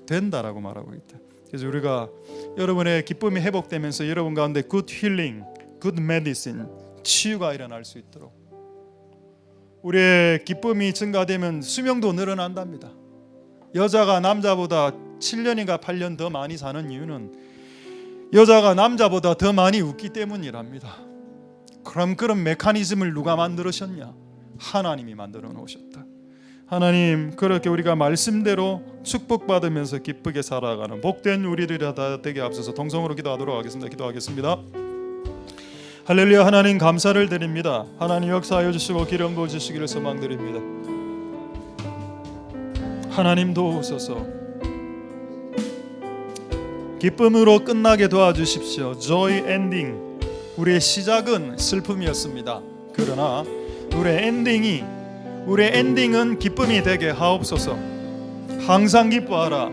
된다라고 말하고 있다. 그래서 우리가 여러분의 기쁨이 회복되면서 여러분 가운데 good healing, good medicine, 치유가 일어날 수 있도록 우리의 기쁨이 증가되면 수명도 늘어난답니다. 여자가 남자보다 7년인가 8년 더 많이 사는 이유는 여자가 남자보다 더 많이 웃기 때문이랍니다. 그럼 그런 메커니즘을 누가 만들으셨냐? 하나님이 만들어 놓으셨다. 하나님 그렇게 우리가 말씀대로 축복받으면서 기쁘게 살아가는 복된 우리들이 다 되게 앞서서 동성으로 기도하도록 하겠습니다. 기도하겠습니다. 할렐루야. 하나님 감사를 드립니다. 하나님 역사하여 주시고 기름 부어 주시기를 소망드립니다. 하나님 도우소서. 기쁨으로 끝나게 도와주십시오. Joy ending. 우리의 시작은 슬픔이었습니다. 그러나 우리의 엔딩은 기쁨이 되게 하옵소서. 항상 기뻐하라.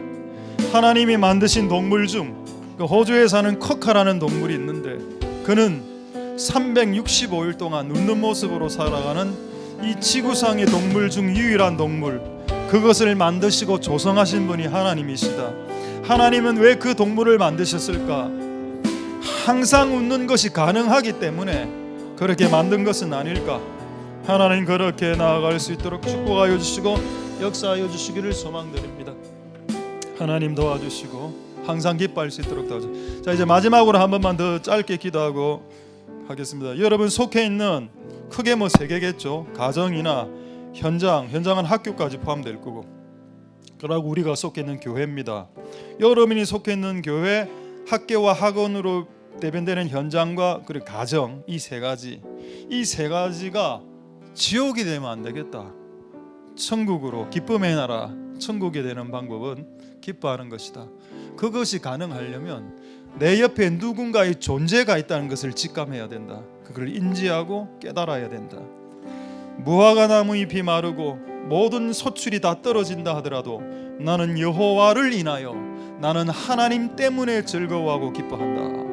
하나님이 만드신 동물 중 그 호주에 사는 코카라는 동물이 있는데 그는 365일 동안 웃는 모습으로 살아가는 이 지구상의 동물 중 유일한 동물, 그것을 만드시고 조성하신 분이 하나님이시다. 하나님은 왜 그 동물을 만드셨을까? 항상 웃는 것이 가능하기 때문에 그렇게 만든 것은 아닐까? 하나님 그렇게 나아갈 수 있도록 축복하여 주시고 역사하여 주시기를 소망드립니다. 하나님 도와주시고 항상 기뻐할 수 있도록 도와주시고. 자, 이제 마지막으로 한 번만 더 짧게 기도하고 하겠습니다. 여러분 속해 있는 크게 뭐 세 개겠죠. 가정이나 현장은 학교까지 포함될 거고, 그러고 우리가 속해 있는 교회입니다. 여러분이 속해 있는 교회, 학교와 학원으로 대변되는 현장과 그리고 가정, 이 세 가지가 지옥이 되면 안 되겠다. 천국으로, 기쁨의 나라 천국이 되는 방법은 기뻐하는 것이다. 그것이 가능하려면 내 옆에 누군가의 존재가 있다는 것을 직감해야 된다. 그걸 인지하고 깨달아야 된다. 무화과 나무 잎이 마르고 모든 소출이 다 떨어진다 하더라도 나는 여호와를 인하여, 나는 하나님 때문에 즐거워하고 기뻐한다.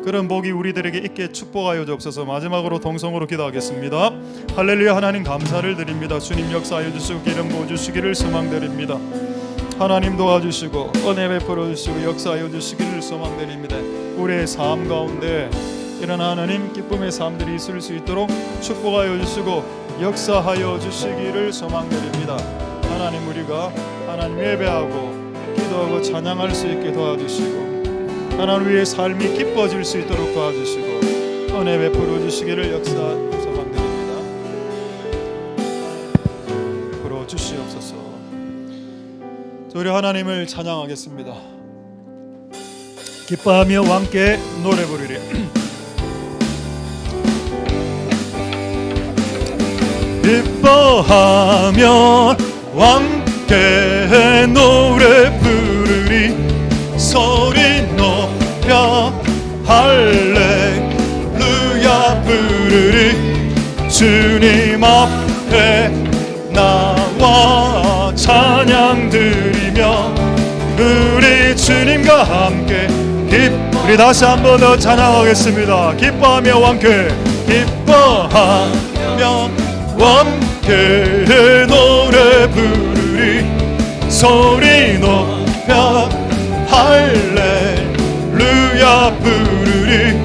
그런 복이 우리들에게 있게 축복하여 주옵소서. 마지막으로 동성으로 기도하겠습니다. 할렐루야. 하나님 감사를 드립니다. 주님 역사하여 주시고 기름 부어 주시기를 소망드립니다. 하나님 도와주시고 은혜 베풀어 주시고 역사하여 주시기를 소망드립니다. 우리의 삶 가운데 이런 하나님 기쁨의 삶들이 있을 수 있도록 축복하여 주시고 역사하여 주시기를 소망드립니다. 하나님 우리가 하나님 예배하고 기도하고 찬양할 수 있게 도와주시고 하나님 우리의 삶이 기뻐질 수 있도록 도와주시고 은혜 베풀어 주시기를 소망드립니다. 베풀어 주시옵소서. 우리 하나님을 찬양하겠습니다. 기뻐하며 함께 노래 부르리. 기뻐하며 함께 노래 부르리. 소리 높여 할렐루야 부르리. 주님 앞에 나와 찬양 드리며 우리 주님과 함께 우리 다시 한 번 더 찬양하겠습니다. 기뻐하며 함께, 기뻐하며 함께 노래 부르리, 소리 높여 할렐루야 부르리.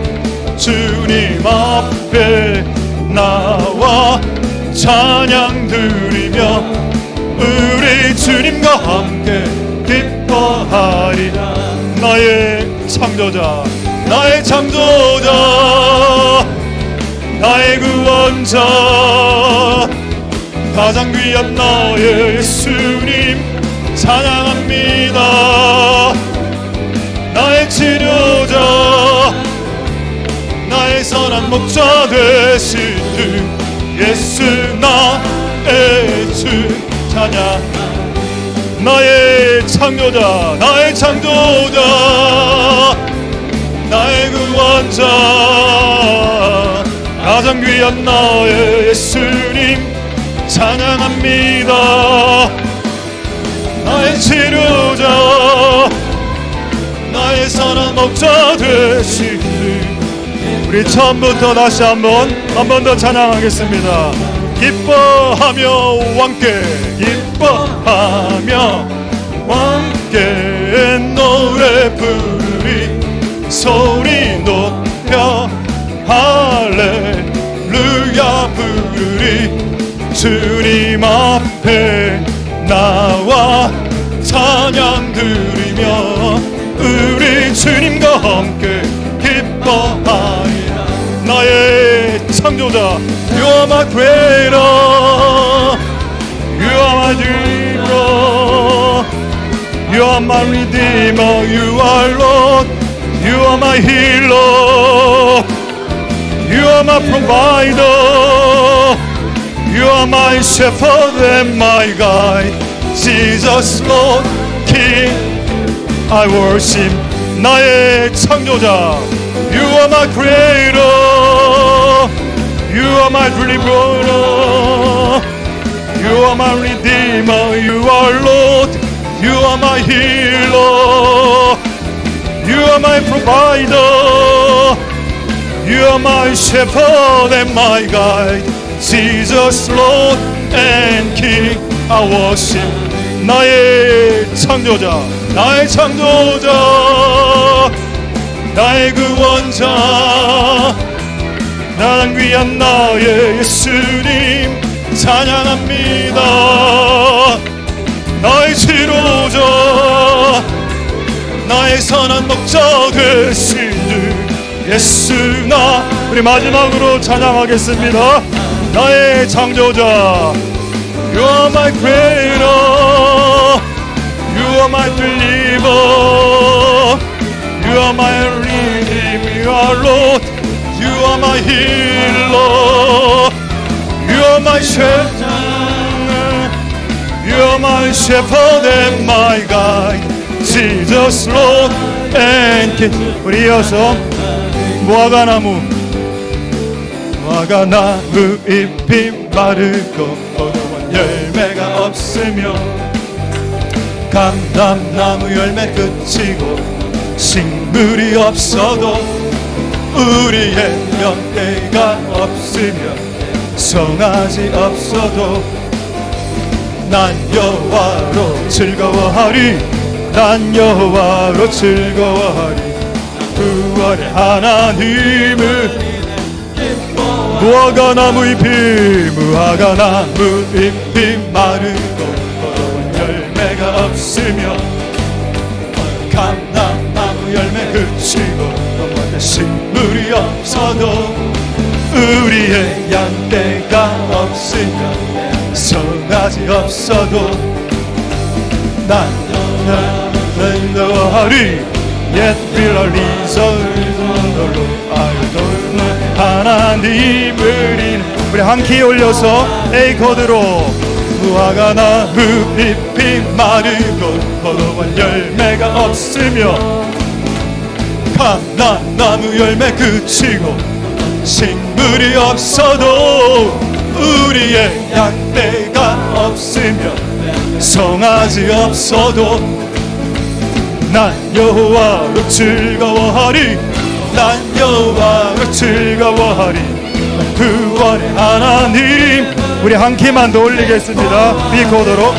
주님 앞에 나와 찬양 드리며 우리 주님과 함께 기뻐하리라. 나의 창조자, 나의 창조자, 나의 구원자, 가장 귀한 나의 예수님 찬양합니다. 나의 치료자, 나의 선한 목자 되신 주 예수 나의 주 찬양. 나의 창조자, 나의 창조자, 나의 구원자, 가장 귀한 나의 예수님 찬양합니다. 나의 치료자, 나의 선한 목자 되신 주. 우리 처음부터 다시 한 번 더 찬양하겠습니다. 기뻐하며 함께, 기뻐하며 함께 노래 부르리, 소리 높여 할렐루야 부르리. 주님 앞에 나와 찬양 드리며 우리 주님과 함께 기뻐하리라. 나의 창조자, You are my creator, You are my deliverer, You are my redeemer, You are Lord, You are my healer, You are my provider, You are my shepherd and my guide. Jesus Lord King I worship. 나의 창조자, You are my creator, You are my deliverer, You are my redeemer, You are Lord, You are my healer, You are my provider, You are my shepherd and my guide. Jesus Lord and King I worship. 나의 창조자, 나의 창조자, 나의 구원자, 나는 귀한 나의 예수님 찬양합니다. 나의 치료자, 나의 선한 목자 되신 주 예수 나. 우리 마지막으로 찬양하겠습니다. 나의 창조자, You are my creator, You are my deliverer, You are my redeemer, You are Lord, You are my healer, You are my shepherd, You are my shepherd and my guide. Jesus Lord and King. 우리 이어서 무화과나무 잎이 마르고 포도원 열매가 없으며 감람나무 열매 그치고 식물이 없어도 우리의 연대가 없으며 송아지 없어도 난 여호와로 즐거워하리. 난 여호와로 즐거워하리. 구원의 하나님을. 무화과나무 잎이 마르고 포도원 열매가 없으며 감람나무 열매 그치고 식물이 없어도 우리의 양떼가 없으며 송아지 없어도 난 즐거워하리. Yet will I rejoice in the Lord. I don't 하나님을 인. 우리 한 키 올려서 A 코드로 무화과나무 잎이 마르고 포도원 열매가 없으며 감람나무 열매 그치고 식물이 없어도 우리의 양떼가 없으며 송아지 없어도 난 여호와로 즐거워하리. 난 여호와로 즐거워하리. 구원의 하나님. 우리 한 키만 더 올리겠습니다. 비코더로.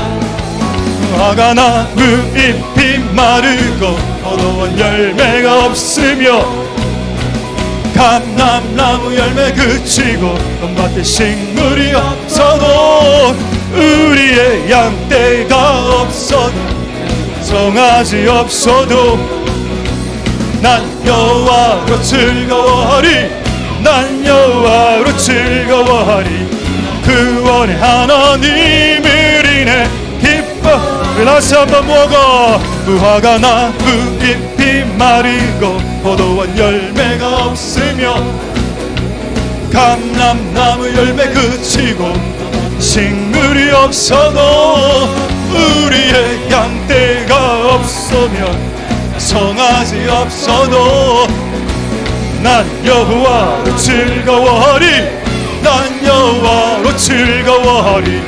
화가 나무 잎이 마르고 포도원 열매가 없으며 감람나무 열매 그치고 봄밭에 식물이 없어도 우리의 양떼가 없어도 송아지 없어도 난 여호와로 즐거워하리. 난 여호와로 즐거워하리. 구원의 하나님을 인해 기뻐. 다시 한번 먹어. 무화과 나무 잎이 마르고 포도원 열매가 없으며 감람나무 열매 그치고 식물이 없어도 우리의 양떼가 없으며 송아지 없어도 난 여호와로 즐거워하리. 난 여호와로 즐거워하리.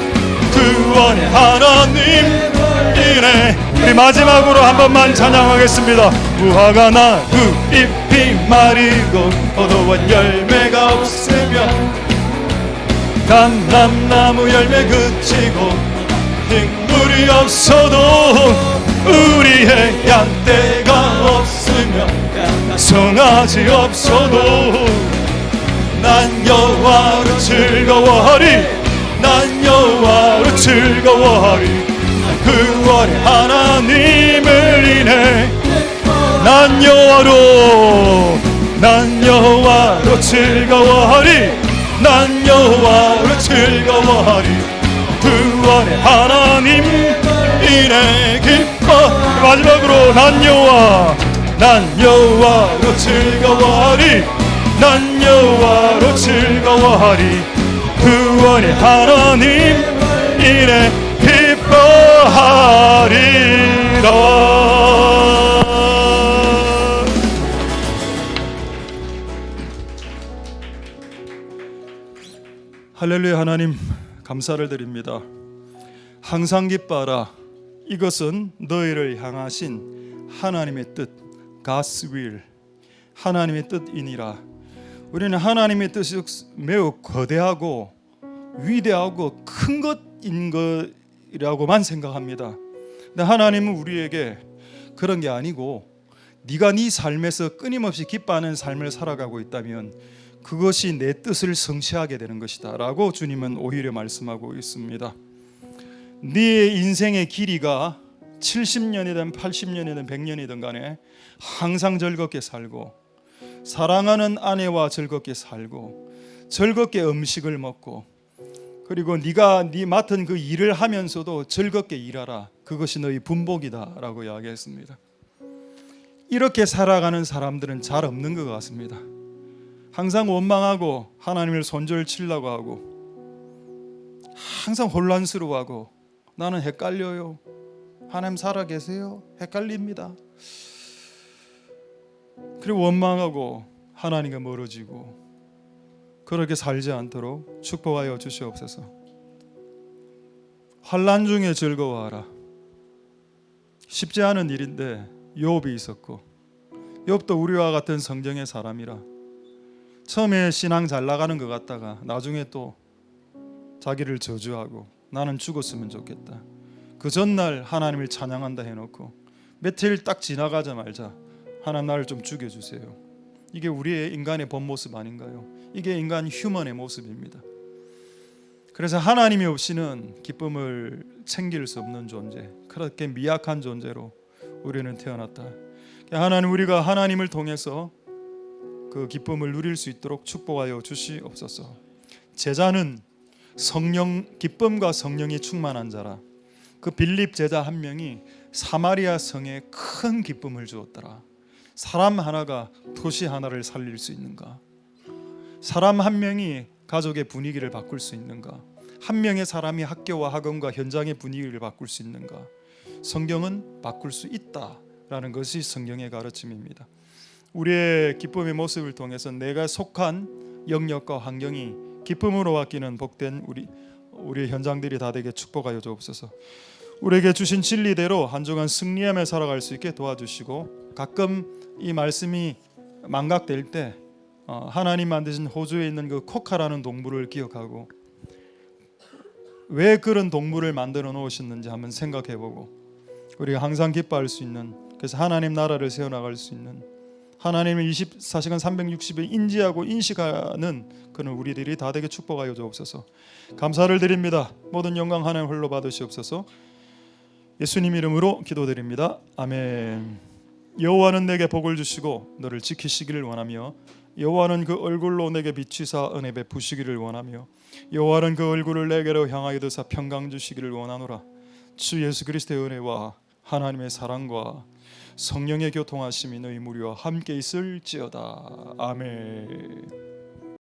구원의 하나님 이네. 우리 마지막으로 한 번만 찬양하겠습니다. 무화과 나무 잎이 마르고 포도원 열매가 없으며 감람나무 열매 그치고 식물이 없어도 우리의 양떼가 없으며 송아지 없어도 난 여호와로 즐거워하리. 난 여호와로 즐거워하리. 구원의 하나님을 인해 난 여호와로 즐거워하리. 난 여호와로 즐거워하리. 구원의 하나님 인해 기뻐. 마지막으로 난 여호와로 즐거워하리. 난 여호와로 즐거워하리. 구원의 하나님 이래 기뻐하리라. 할렐루야. 하나님 감사를 드립니다. 항상 기뻐하라. 이것은 너희를 향하신 하나님의 뜻, God's will, 하나님의 뜻이니라. 우리는 하나님의 뜻이 매우 거대하고 위대하고 큰 것인 것이라고만 생각합니다. 근데 하나님은 우리에게 그런 게 아니고 네가 네 삶에서 끊임없이 기뻐하는 삶을 살아가고 있다면 그것이 내 뜻을 성취하게 되는 것이다 라고 주님은 오히려 말씀하고 있습니다. 네 인생의 길이가 70년이든 80년이든 100년이든 간에 항상 즐겁게 살고 사랑하는 아내와 즐겁게 살고 즐겁게 음식을 먹고 그리고 네가 네 맡은 그 일을 하면서도 즐겁게 일하라. 그것이 너희 분복이다 라고 이야기했습니다. 이렇게 살아가는 사람들은 잘 없는 것 같습니다. 항상 원망하고 하나님을 손절치려고 하고 항상 혼란스러워하고 나는 헷갈려요. 하나님 살아계세요? 헷갈립니다. 그리고 원망하고 하나님과 멀어지고 그렇게 살지 않도록 축복하여 주시옵소서. 환난 중에 즐거워하라. 쉽지 않은 일인데 욥이 있었고 욥도 우리와 같은 성경의 사람이라 처음에 신앙 잘 나가는 것 같다가 나중에 또 자기를 저주하고 나는 죽었으면 좋겠다. 그 전날 하나님을 찬양한다 해놓고 며칠 딱 지나가자마자 하나님 나를 좀 죽여주세요. 이게 우리의 인간의 본 모습 아닌가요? 이게 인간 휴먼의 모습입니다. 그래서 하나님이 없이는 기쁨을 챙길 수 없는 존재, 그렇게 미약한 존재로 우리는 태어났다. 하나님, 우리가 하나님을 통해서 그 기쁨을 누릴 수 있도록 축복하여 주시옵소서. 제자는 성령, 기쁨과 성령이 충만한 자라. 그 빌립 제자 한 명이 사마리아 성에 큰 기쁨을 주었더라. 사람 하나가 도시 하나를 살릴 수 있는가? 사람 한 명이 가족의 분위기를 바꿀 수 있는가? 한 명의 사람이 학교와 학원과 현장의 분위기를 바꿀 수 있는가? 성경은 바꿀 수 있다라는 것이 성경의 가르침입니다. 우리의 기쁨의 모습을 통해서 내가 속한 영역과 환경이 기쁨으로 바뀌는 복된 우리 현장들이 다 되게 축복하여 주옵소서. 우리에게 주신 진리대로 한 주간 승리하며 살아갈 수 있게 도와주시고, 가끔 이 말씀이 망각될 때 하나님 만드신 호주에 있는 그 코카라는 동물을 기억하고 왜 그런 동물을 만들어 놓으셨는지 한번 생각해보고, 우리가 항상 기뻐할 수 있는, 그래서 하나님 나라를 세워나갈 수 있는, 하나님을 24시간 360일 인지하고 인식하는 그는 우리들이 다 되게 축복하여 주옵소서. 감사를 드립니다. 모든 영광 하나님 홀로 받으시옵소서. 예수님 이름으로 기도드립니다. 아멘. 여호와는 내게 복을 주시고 너를 지키시기를 원하며, 여호와는 그 얼굴로 내게 비치사 은혜 베푸시기를 원하며, 여호와는 그 얼굴을 내게로 향하여 드사 평강 주시기를 원하노라. 주 예수 그리스도의 은혜와 하나님의 사랑과 성령의 교통하심이 너희 무리와 함께 있을지어다. 아멘.